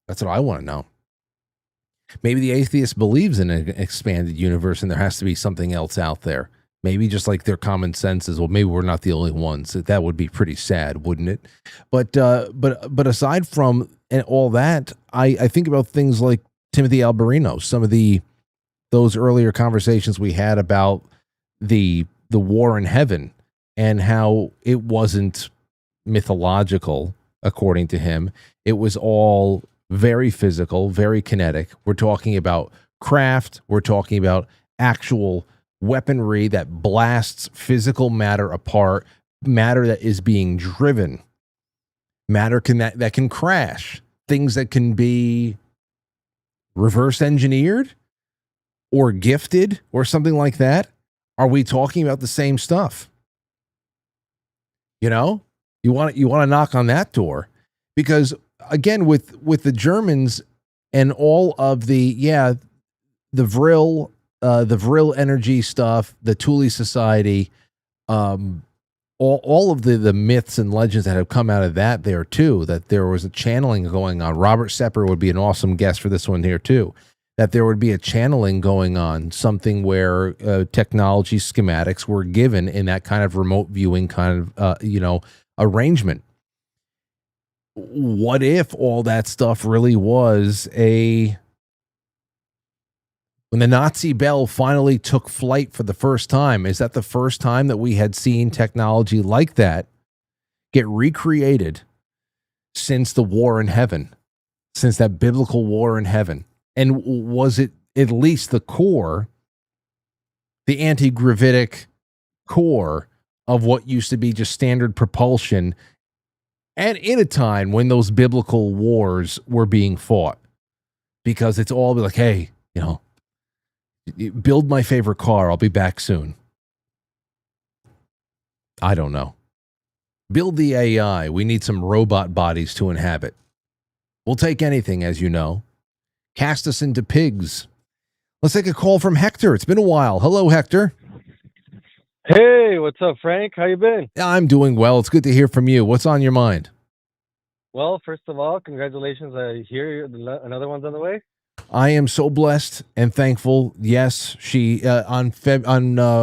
That's what I want to know. Maybe the atheist believes in an expanded universe and there has to be something else out there. Maybe just like their common sense is, well, maybe we're not the only ones. That would be pretty sad, wouldn't it? But aside from all that, I think about things like Timothy Alberino, some of those earlier conversations we had about the war in heaven and how it wasn't mythological, according to him. It was all very physical, very kinetic. We're talking about craft. We're talking about actual weaponry that blasts physical matter apart, matter that is being driven, matter that can crash, things that can be reverse engineered or gifted or something like that. Are we talking about the same stuff? You want to knock on that door, because again, with the Germans and all of the Vril energy stuff, the Thule Society, all of the myths and legends that have come out of that there too, that there was a channeling going on. Robert Sepper would be an awesome guest for this one here too, that there would be a channeling going on, something where technology schematics were given in that kind of remote viewing kind of, arrangement. What if all that stuff really was when the Nazi bell finally took flight for the first time? Is that the first time that we had seen technology like that get recreated since the war in heaven, since that biblical war in heaven? And was it at least the core, the anti-gravitic core of what used to be just standard propulsion, and in a time when those biblical wars were being fought? Because it's all like, hey, build my favorite car, I'll be back soon. I don't know. Build the AI, we need some robot bodies to inhabit. We'll take anything, as you know. Cast us into pigs. Let's take a call from Hector. It's been a while. Hello, Hector. Hey, what's up, Frank? How you been? I'm doing well. It's good to hear from you. What's on your mind? Well, first of all, congratulations. I hear another one's on the way. I am so blessed and thankful. Yes, she on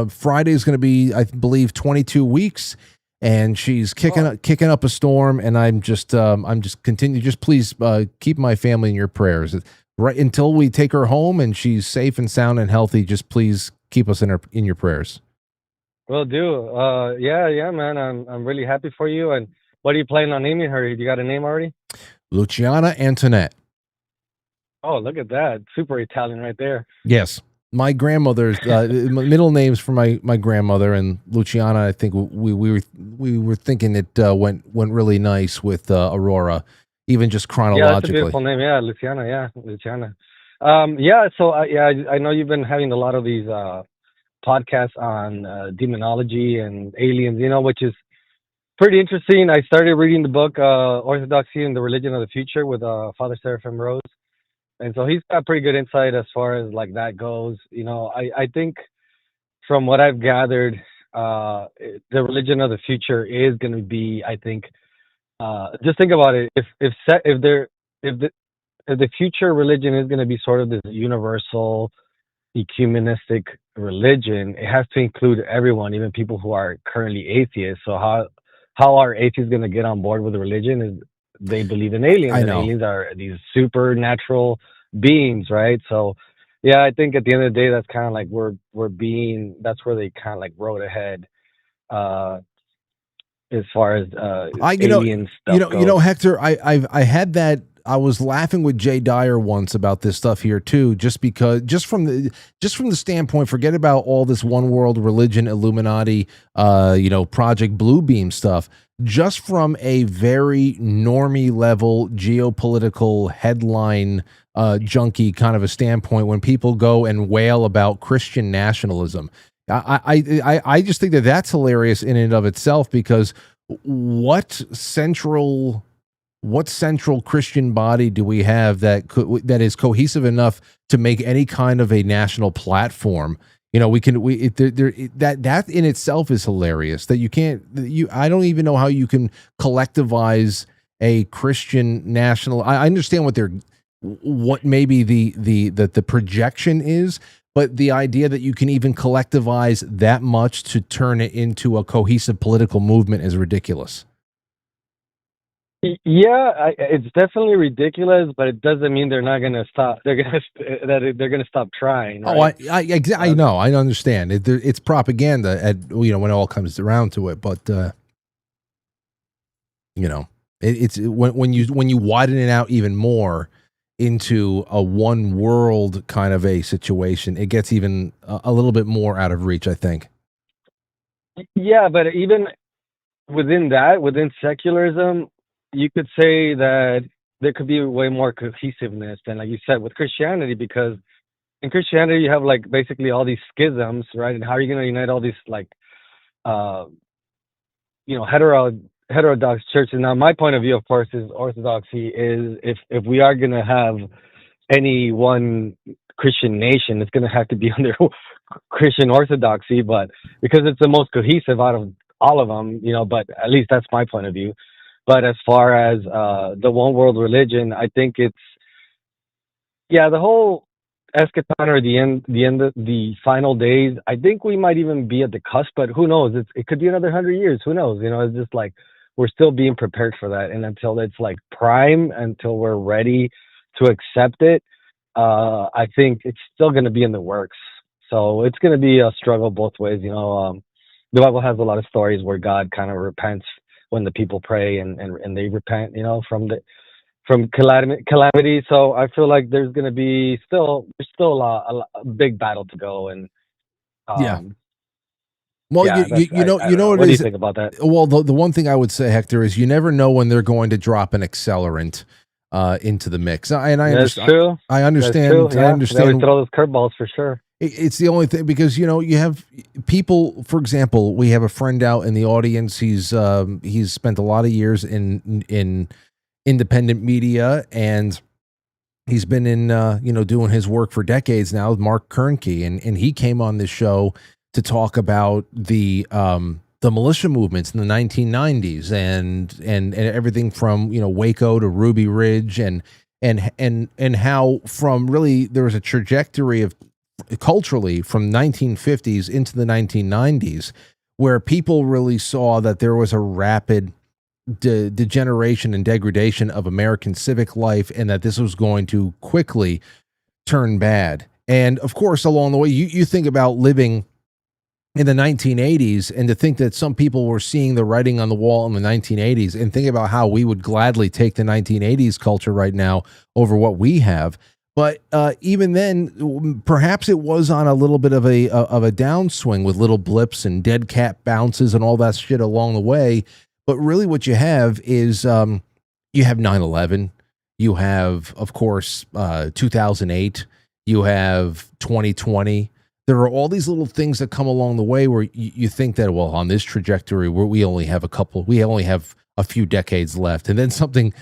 Friday is going to be, I believe, 22 weeks, and she's kicking up a storm. And I'm just continue. Just please keep my family in your prayers, right until we take her home and she's safe and sound and healthy. Just please keep us in your prayers. Will do. Yeah, man. I'm really happy for you. And what are you planning on naming her? You got a name already? Luciana Antoinette. Oh, look at that. Super Italian right there. Yes. My grandmother's middle names for my grandmother, and Luciana, I think we were thinking it went really nice with Aurora, even just chronologically. Yeah, that's a beautiful name. Yeah, Luciana. Yeah, Luciana. So I know you've been having a lot of these podcasts on demonology and aliens, which is pretty interesting. I started reading the book Orthodoxy and the Religion of the Future with Father Seraphim Rose. And so he's got pretty good insight as far as like that goes. I think from what I've gathered, the religion of the future is going to be, I think, just think about it. If the future religion is going to be sort of this universal ecumenistic religion, it has to include everyone, even people who are currently atheists. So how are atheists going to get on board with the religion? Is they believe in aliens, and aliens are these supernatural beings, right? So yeah, I think at the end of the day, that's kind of like that's where they kind of like wrote ahead. as far as you know, alien stuff goes. Hector, I had that. I was laughing with Jay Dyer once about this stuff here too, just from the standpoint, forget about all this one world religion, Illuminati, Project Bluebeam stuff. Just from a very normie level geopolitical headline junkie kind of a standpoint, when people go and wail about Christian nationalism, I just think that that's hilarious in and of itself, because what central Christian body do we have that is cohesive enough to make any kind of a national platform? That in itself is hilarious. That I don't even know how you can collectivize a Christian national. I understand what maybe the projection is, but the idea that you can even collectivize that much to turn it into a cohesive political movement is ridiculous. Yeah, it's definitely ridiculous, but it doesn't mean they're not going to stop. They're going to stop trying. Right? I know, I understand. It's propaganda when it all comes around to it. But it's when you widen it out even more into a one world kind of a situation, it gets even a little bit more out of reach, I think. Yeah, but even within secularism, you could say that there could be way more cohesiveness than, like you said, with Christianity, because in Christianity you have like basically all these schisms, right? And how are you going to unite all these like, heterodox churches? Now, my point of view, of course, is orthodoxy is if we are going to have any one Christian nation, it's going to have to be under Christian orthodoxy, but because it's the most cohesive out of all of them, but at least that's my point of view. But as far as the one world religion, I think it's, the whole eschaton, or the final days. I think we might even be at the cusp, but who knows? It could be another 100 years. Who knows? It's just like we're still being prepared for that, and until it's like prime, until we're ready to accept it, I think it's still going to be in the works. So it's going to be a struggle both ways. The Bible has a lot of stories where God kind of repents when the people pray and they repent, from calamity. So I feel like there's going to be still a big battle to go. And well, what do you think about that? Well, the one thing I would say, Hector, is you never know when they're going to drop an accelerant into the mix. That's true. I understand. That's true. I understand. They would throw those curveballs for sure. It's the only thing, because you have people. For example, we have a friend out in the audience. He's spent a lot of years in independent media, and he's been in doing his work for decades now with Mark Kernke, and he came on this show to talk about the militia movements in the 1990s and everything from Waco to Ruby Ridge and how from really there was a trajectory of culturally from 1950s into the 1990s where people really saw that there was a rapid degeneration and degradation of American civic life, and that this was going to quickly turn bad. And of course, along the way, you think about living in the 1980s, and to think that some people were seeing the writing on the wall in the 1980s, and think about how we would gladly take the 1980s culture right now over what we have. But even then, perhaps it was on a little bit of a downswing with little blips and dead cat bounces and all that shit along the way. But really what you have is you have 9/11. You have, of course, 2008. You have 2020. There are all these little things that come along the way where you think that, well, on this trajectory, we only have a few decades left, and then something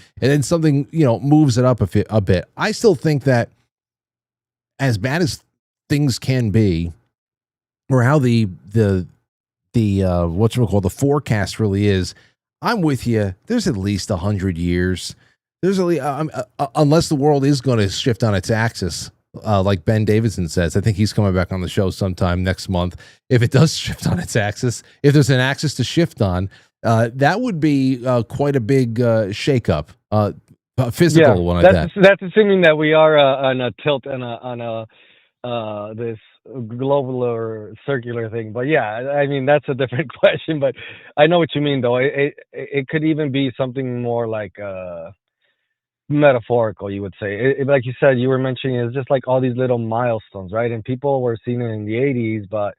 moves it up a bit. I still think that, as bad as things can be, or how the the forecast really is, I'm with you. There's at least 100 years. There's unless the world is going to shift on its axis, like Ben Davidson says. I think he's coming back on the show sometime next month. If it does shift on its axis, if there's an axis to shift on. That would be quite a big shakeup, physical one like that. That's assuming that we are on a tilt and on this global or circular thing. But yeah, I mean that's a different question. But I know what you mean, though. It could even be something more like metaphorical, you would say. Like you said, you were mentioning, it's just like all these little milestones, right? And people were seeing it in the 80s, but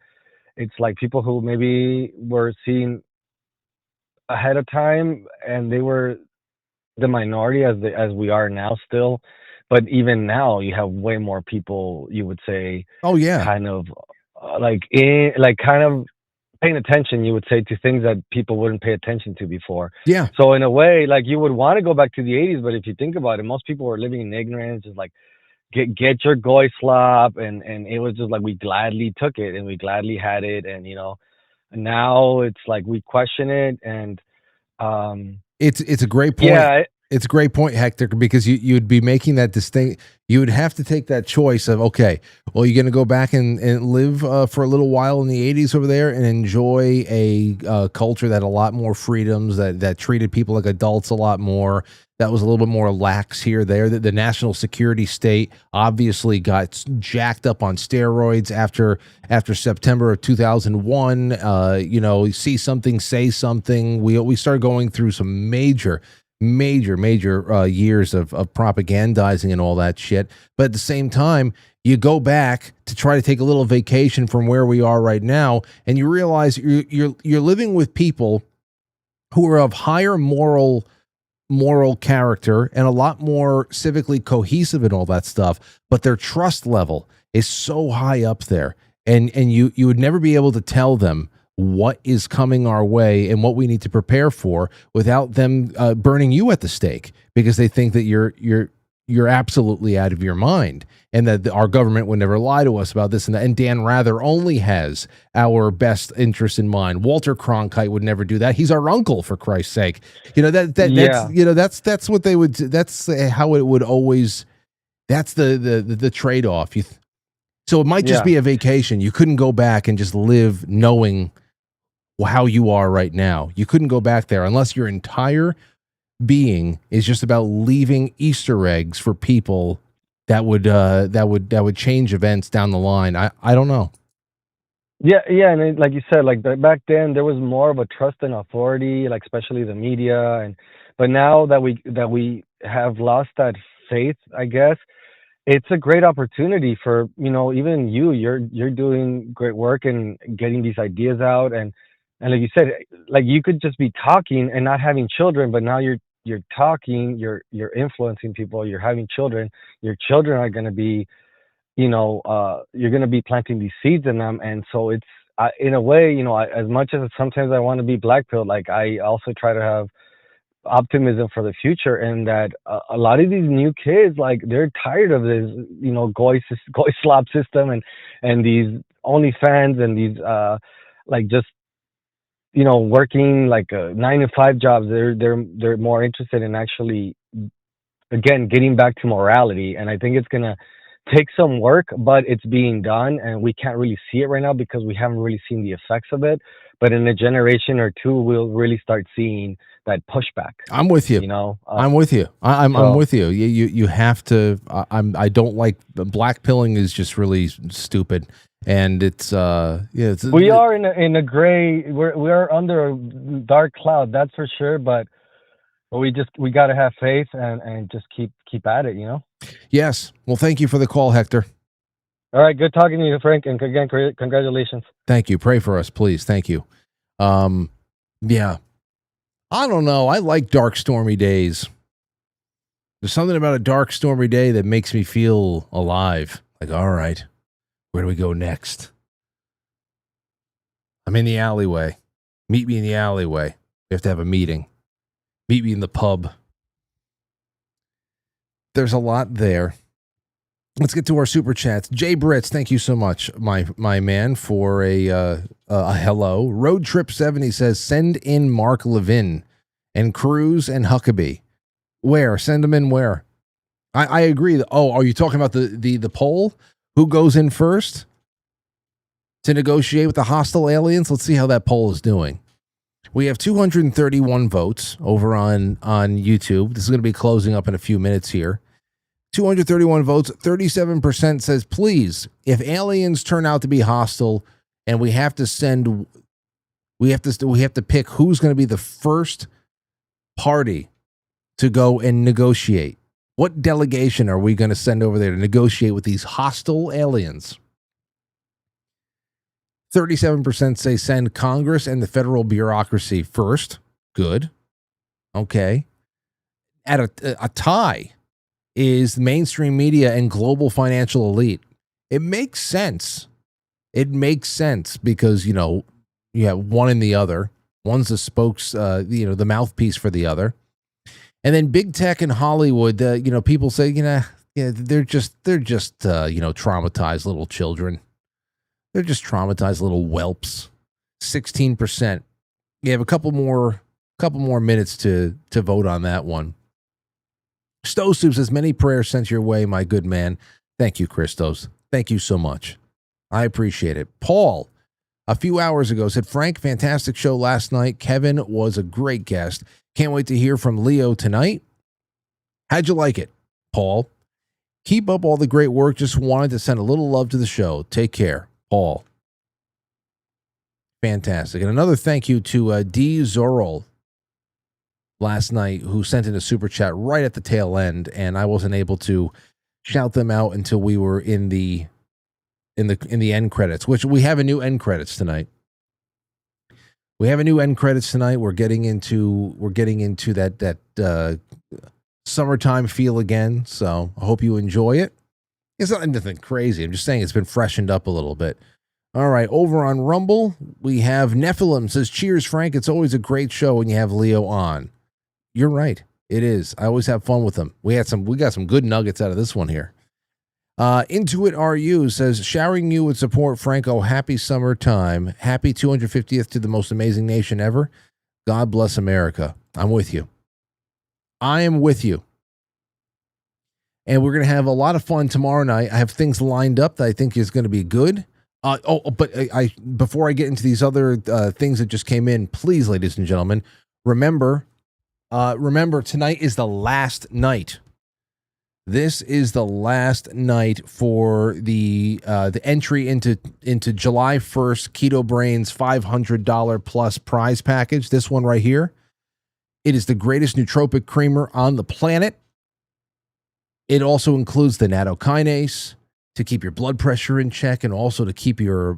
it's like people who maybe were seeing ahead of time, and they were the minority as we are now still. But even now, you have way more people, you would say, Oh yeah. kind of kind of paying attention, you would say, to things that people wouldn't pay attention to before. Yeah. So in a way, like, you would want to go back to the 80s, but if you think about it, most people were living in ignorance, just like get your goy slop, and it was just like we gladly took it and we gladly had it, and now it's like we question it, and It's a great point. yeah, It's a great point, Hector, because you'd be making that distinct. You would have to take that choice of, okay, well, you're going to go back and live for a little while in the 80s over there and enjoy a culture that had a lot more freedoms, that treated people like adults a lot more, that was a little bit more lax here, there. The national security state obviously got jacked up on steroids after September of 2001. See something, say something. We started going through some major years of propagandizing and all that shit. But at the same time, you go back to try to take a little vacation from where we are right now, and you realize you're living with people who are of higher moral character and a lot more civically cohesive and all that stuff, but their trust level is so high up there, and you would never be able to tell them what is coming our way and what we need to prepare for without them burning you at the stake, because they think that you're absolutely out of your mind, and that our government would never lie to us about this and that. And Dan Rather only has our best interest in mind. Walter Cronkite would never do that. He's our uncle, for Christ's sake. That's what they would. That's how it would always. That's the trade off. So it might just be a vacation. You couldn't go back and just live knowing how you are right now. You couldn't go back there unless your entire being is just about leaving Easter eggs for people that would change events down the line. I don't know. Yeah, and like you said, like back then there was more of a trust in authority, like especially the media, but now that we have lost that faith, I guess it's a great opportunity for even you're doing great work and getting these ideas out, and like you said, like you could just be talking and not having children, but now you're talking, you're influencing people, you're having children. Your children are going to be, you're going to be planting these seeds in them, and so it's in a way, as much as sometimes I want to be black-pilled, like I also try to have optimism for the future, and that a lot of these new kids, like they're tired of this, goy slop system and these OnlyFans and these like just working like 9-to-5 jobs. They're more interested in actually, again, getting back to morality. And I think it's gonna take some work, but it's being done, and we can't really see it right now because we haven't really seen the effects of it. But in a generation or two, we'll really start seeing that pushback. I'm with you. I'm with you. I'm with you. You have to. I don't like black pilling. Is just really stupid. And it's we are in a gray. We're under a dark cloud, that's for sure. But we got to have faith and just keep at it. Yes. Well, thank you for the call, Hector. All right. Good talking to you, Frank. And again, congratulations. Thank you. Pray for us, please. Thank you. Yeah. I don't know. I like dark, stormy days. There's something about a dark, stormy day that makes me feel alive. Like, all right, where do we go next? I'm in the alleyway. Meet me in the alleyway. We have to have a meeting. Meet me in the pub. There's a lot there. Let's get to our super chats. Jay Britz, thank you so much, my man, for a hello. Road Trip 70 says, send in Mark Levin and Cruz and Huckabee. Where? Send them in where? I agree. Oh, are you talking about the poll? Who goes in first to negotiate with the hostile aliens? Let's see how that poll is doing. We have 231 votes over on YouTube. This is going to be closing up in a few minutes here. 231 votes, 37% says, please, if aliens turn out to be hostile and we have to pick who's going to be the first party to go and negotiate. What delegation are we going to send over there to negotiate with these hostile aliens? 37% say send Congress and the federal bureaucracy first. Good. Okay. At a tie is mainstream media and global financial elite. It makes sense. It makes sense because, you know, you have one and the other. One's the the mouthpiece for the other. And then big tech and Hollywood, people say, they're just traumatized little children. They're just traumatized little whelps. 16%. You have a couple more minutes to vote on that one. Stowe Soup says, many prayers sent your way, my good man. Thank you, Christos. Thank you so much. I appreciate it. Paul, a few hours ago, said, Frank, fantastic show last night. Kevin was a great guest. Can't wait to hear from Leo tonight. How'd you like it, Paul? Keep up all the great work. Just wanted to send a little love to the show. Take care, Paul. Fantastic. And another thank you to D. Zorol last night, who sent in a super chat right at the tail end, and I wasn't able to shout them out until we were in the end credits, which we have a new end credits tonight. We have a new end credits tonight. We're getting into that summertime feel again. So I hope you enjoy it. It's not anything crazy. I'm just saying it's been freshened up a little bit. All right, over on Rumble, we have Nephilim says, cheers, Frank. It's always a great show when you have Leo on. You're right. It is. I always have fun with them. We got some good nuggets out of this one here. Intuit RU says, showering you with support, Franco. Happy summertime. Happy 250th to the most amazing nation ever. God bless America. I'm with you. I am with you. And we're going to have a lot of fun tomorrow night. I have things lined up that I think is going to be good. But before I get into these other things that just came in, please, ladies and gentlemen, remember, tonight is the last night. This is the last night for the entry into July 1st Keto Brainz $500 plus prize package. This one right here. It is the greatest nootropic creamer on the planet. It also includes the nattokinase to keep your blood pressure in check and also to keep your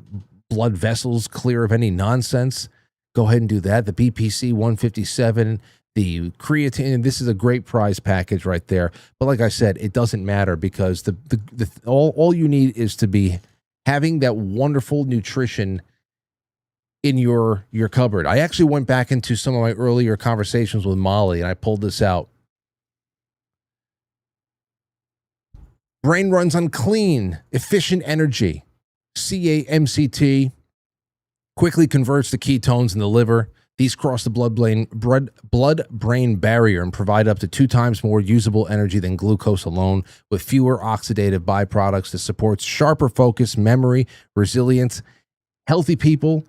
blood vessels clear of any nonsense. Go ahead and do that. The BPC 157, the creatine. This is a great prize package right there. But like I said, it doesn't matter because all you need is to be having that wonderful nutrition in your cupboard. I actually went back into some of my earlier conversations with Molly and I pulled this out. Brain runs on clean, efficient energy. CAMCT quickly converts the ketones in the liver. These cross the blood-brain barrier and provide up to 2 times more usable energy than glucose alone, with fewer oxidative byproducts that supports sharper focus, memory, resilience. Healthy people,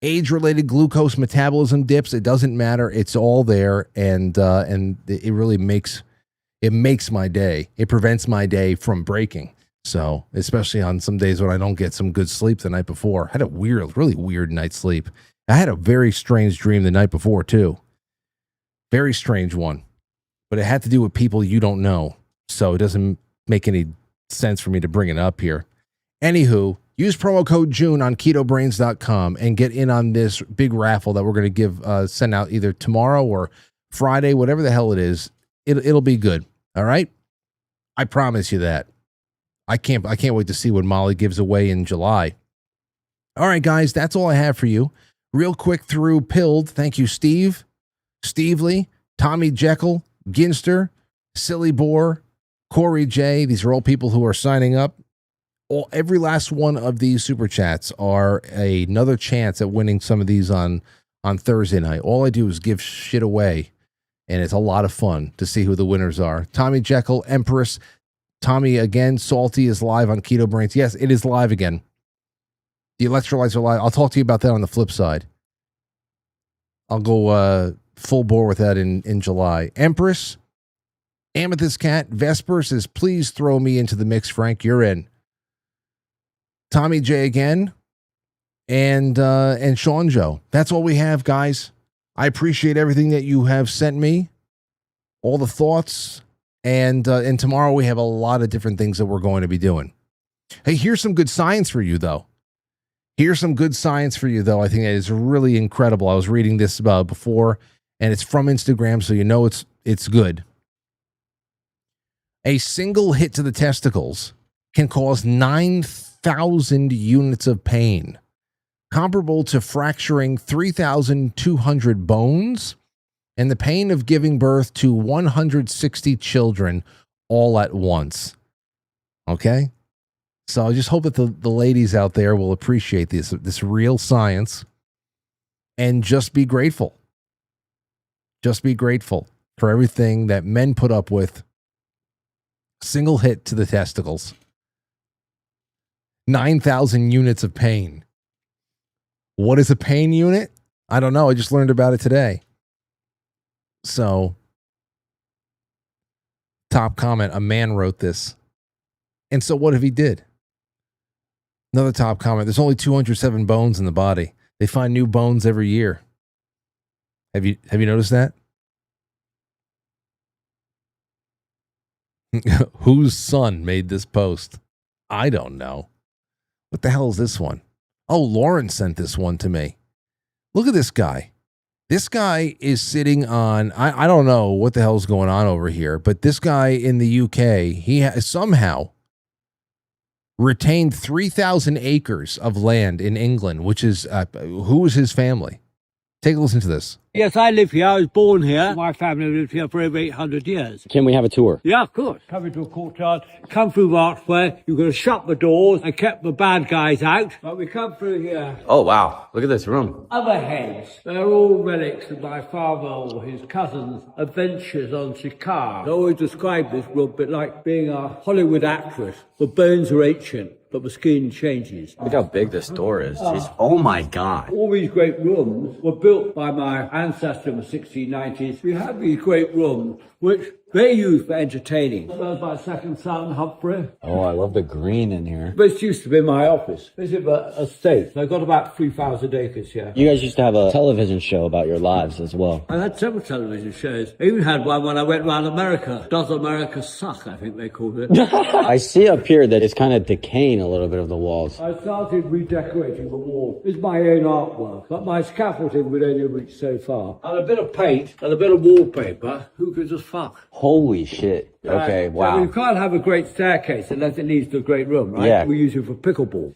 age-related glucose metabolism dips, it doesn't matter. It's all there, and it really makes my day. It prevents my day from breaking. So, especially on some days when I don't get some good sleep the night before. I had a really weird night's sleep. I had a very strange dream the night before, too. Very strange one. But it had to do with people you don't know. So, it doesn't make any sense for me to bring it up here. Anywho, use promo code June on ketobrainz.com and get in on this big raffle that we're going to send out either tomorrow or Friday, whatever the hell it is. It'll be good. All right? I promise you that. I can't wait to see what Molly gives away in July. All right, guys, that's all I have for you. Real quick through Pilled. Thank you, Steve, Stevely, Tommy Jekyll, Ginster, Silly Boar, Corey J. These are all people who are signing up. Every last one of these super chats are another chance at winning some of these on Thursday night. All I do is give shit away, and it's a lot of fun to see who the winners are. Tommy Jekyll, Empress, Tommy again, Salty is live on Keto Brainz. Yes, it is live again. The electrolytes are live. I'll talk to you about that on the flip side. I'll go full bore with that in July. Empress, Amethyst Cat Vesper says, please throw me into the mix, Frank. You're in. Tommy J again. And Sean Joe. That's all we have, guys. I appreciate everything that you have sent me. All the thoughts. And tomorrow we have a lot of different things that we're going to be doing. Hey, here's some good science for you, though. I think that is really incredible. I was reading this before, and it's from Instagram, so you know it's good. A single hit to the testicles can cause 9,000 units of pain, comparable to fracturing 3,200 bones and the pain of giving birth to 160 children all at once. Okay? So I just hope that the ladies out there will appreciate this real science and just be grateful. Just be grateful for everything that men put up with. Single hit to the testicles. 9,000 units of pain. What is a pain unit? I don't know. I just learned about it today. So, top comment, a man wrote this. And so what if he did? Another top comment, there's only 207 bones in the body. They find new bones every year. Have you noticed that? Whose son made this post? I don't know. What the hell is this one? Oh, Lauren sent this one to me. Look at this guy. This guy is sitting on, I don't know what the hell's going on over here, but this guy in the UK, he has somehow retained 3,000 acres of land in England, which is, who is his family? Take a listen to this. Yes, I live here. I was born here. My family lived here for over 800 years. Can we have a tour? Yeah, of course. Come into a courtyard, come through archway. You've got to shut the doors and kept the bad guys out. But we come through here. Oh, wow. Look at this room. Other heads. They're all relics of my father or his cousin's adventures on Chicago. I always describe this room a bit like being a Hollywood actress. The bones are ancient, but the skin changes. Look how big this door is. Oh my God. All these great rooms were built by my ancestor in the 1690s. We have these great rooms, which they use for entertaining. That was my second son, Humphrey. Oh, I love the green in here. This used to be my office. This is an estate. I've got about 3,000 acres here. You guys used to have a television show about your lives as well. I had several television shows. I even had one when I went around America. Does America Suck, I think they called it. I see up here that it's kind of decaying a little bit of the walls. I started redecorating the wall. It's my own artwork, but my scaffolding would only reach so far. And a bit of paint and a bit of wallpaper. Who could just fuck? Holy shit. Okay, wow. So you can't have a great staircase unless it leads to a great room, right? Yeah. We use it for pickleball.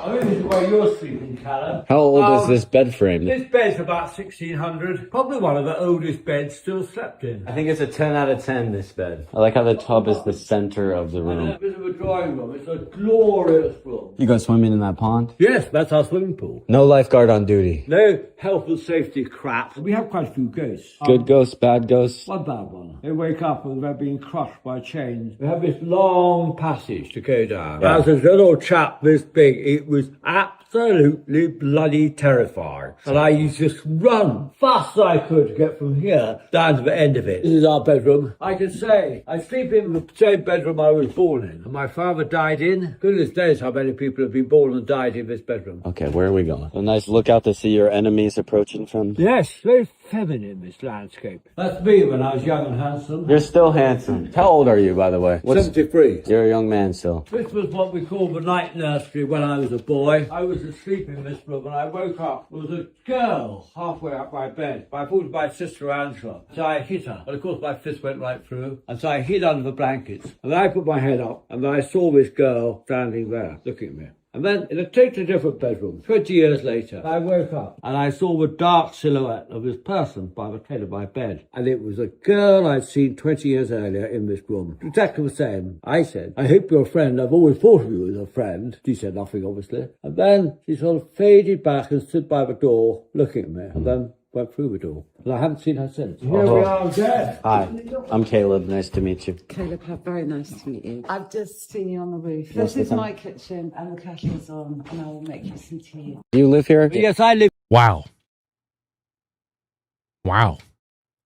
I mean, this is where you're sleeping, Callum. How old is this bed frame? This bed's about 1600. Probably one of the oldest beds still slept in. I think it's a 10 out of 10, this bed. I like how the tub is the center of the room. And a bit of a drawing room. It's a glorious room. You go swimming in that pond? Yes, that's our swimming pool. No lifeguard on duty. No health and safety crap. We have quite a few ghosts. Good ghosts, bad ghosts? One bad one. They wake up and they're being crushed by chains. We have this long passage to go down. Yeah. As a little chap this big, it was absolutely bloody terrifying. And I used to just run fast as I could to get from here down to the end of it. This is our bedroom. I can say I sleep in the same bedroom I was born in. And my father died in. Goodness knows how many people have been born and died in this bedroom. Okay, where are we going? A nice lookout to see your enemies approaching from. Yes, very feminine, this landscape. That's me when I was young and handsome. You're still handsome. How old are you, by the way? 73. You're a young man still. This was what we called the night nursery when I was a boy. I was asleep in this room and I woke up. There was a girl halfway up my bed. I thought it was my sister Angela. So I hit her. And of course my fist went right through. And so I hid under the blankets. And then I put my head up and then I saw this girl standing there looking at me. And then in a totally different bedroom, 20 years later, I woke up and I saw the dark silhouette of this person by the head of my bed. And it was a girl I'd seen 20 years earlier in this room. The detective was saying, I said, I hope you're a friend. I've always thought of you as a friend. She said nothing, obviously. And then she sort of faded back and stood by the door looking at me. And then went through the door. And I haven't seen her since. Here we are again. Hi, I'm Caleb. Nice to meet you. Caleb, very nice to meet you. I've just seen you on the roof. This is my kitchen and the kettle's on and I will make you some tea. Do you live here? Yes, I live. Wow.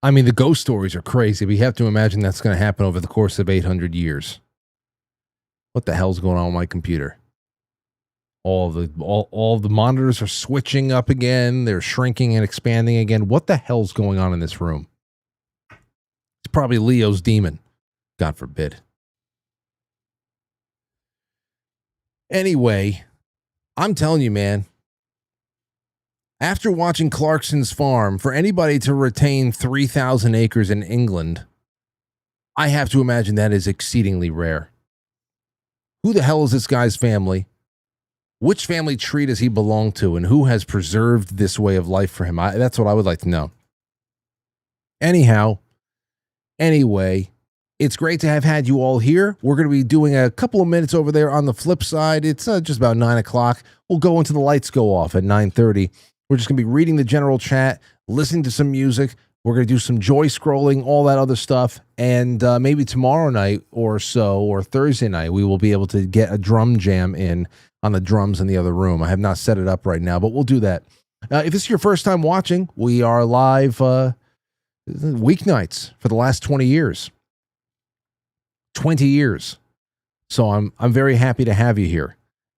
I mean, the ghost stories are crazy, but you have to imagine that's going to happen over the course of 800 years. What the hell's going on with my computer? All the monitors are switching up again. They're shrinking and expanding again. What the hell's going on in this room? It's probably Leo's demon. God forbid. Anyway, I'm telling you, man, after watching Clarkson's Farm, for anybody to retain 3,000 acres in England, I have to imagine that is exceedingly rare. Who the hell is this guy's family? Which family tree does he belong to, and who has preserved this way of life for him? That's what I would like to know. Anyway, it's great to have had you all here. We're going to be doing a couple of minutes over there on the flip side. It's just about 9 o'clock. We'll go into the lights go off at 9:30. We're just going to be reading the general chat, listening to some music. We're going to do some joy scrolling, all that other stuff. And maybe tomorrow night or so, or Thursday night, we will be able to get a drum jam in on the drums in the other room. I have not set it up right now, but we'll do that. If this is your first time watching, we are live weeknights for the last 20 years. 20 years. So I'm very happy to have you here.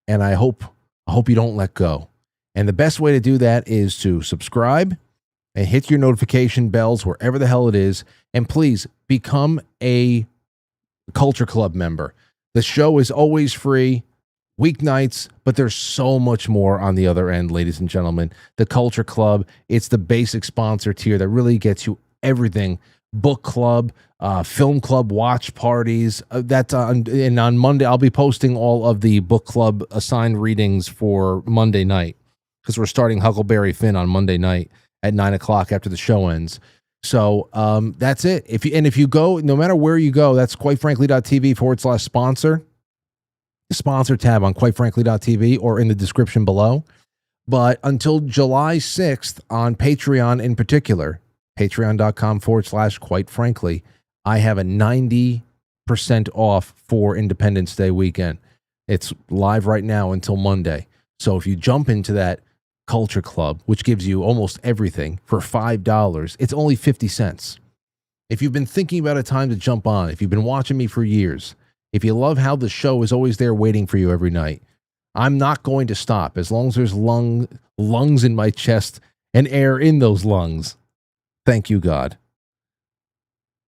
And I hope you don't let go. And the best way to do that is to subscribe and hit your notification bells wherever the hell it is. And please become a Culture Club member. The show is always free, weeknights, but there's so much more on the other end, ladies and gentlemen. The Culture Club, it's the basic sponsor tier that really gets you everything. Book club, film club watch parties. And on Monday, I'll be posting all of the book club assigned readings for Monday night, because we're starting Huckleberry Finn on Monday night at 9 o'clock after the show ends. So that's it. If you go, no matter where you go, that's quitefrankly.tv/sponsor. The sponsor tab on quitefrankly.tv or in the description below. But until July 6th on Patreon in particular, patreon.com/quitefrankly, I have a 90% off for Independence Day weekend. It's live right now until Monday. So if you jump into that Culture Club, which gives you almost everything for $5, it's only 50 cents. If you've been thinking about a time to jump on, if you've been watching me for years, if you love how the show is always there waiting for you every night, I'm not going to stop as long as there's lungs in my chest and air in those lungs. Thank you, God.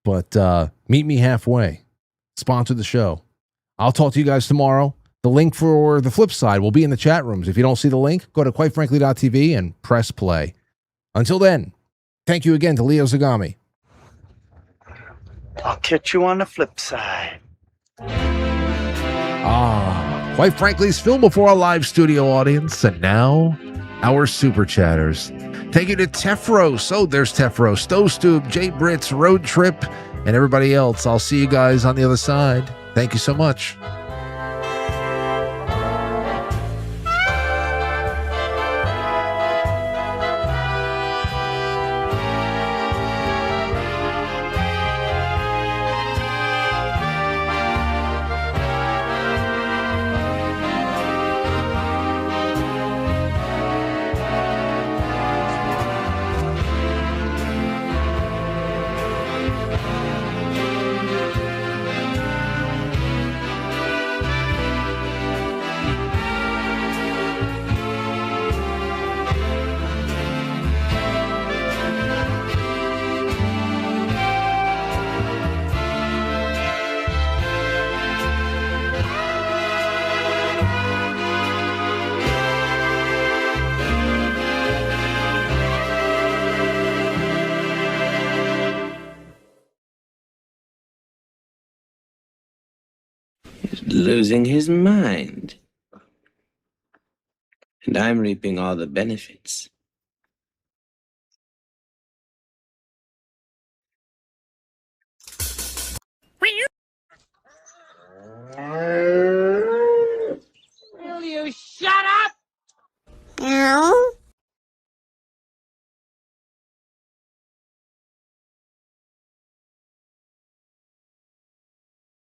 But meet me halfway. Sponsor the show. I'll talk to you guys tomorrow. The link for the flip side will be in the chat rooms. If you don't see the link, go to quitefrankly.tv and press play. Until then, thank you again to Leo Zagami. I'll catch you on the flip side. Quite Frankly's film before our live studio audience. And now, our super chatters. Thank you to Tefros. Oh, there's Tefros, Stowstube, Jay Brits, Road Trip, and everybody else. I'll see you guys on the other side. Thank you so much. Losing his mind. And I'm reaping all the benefits.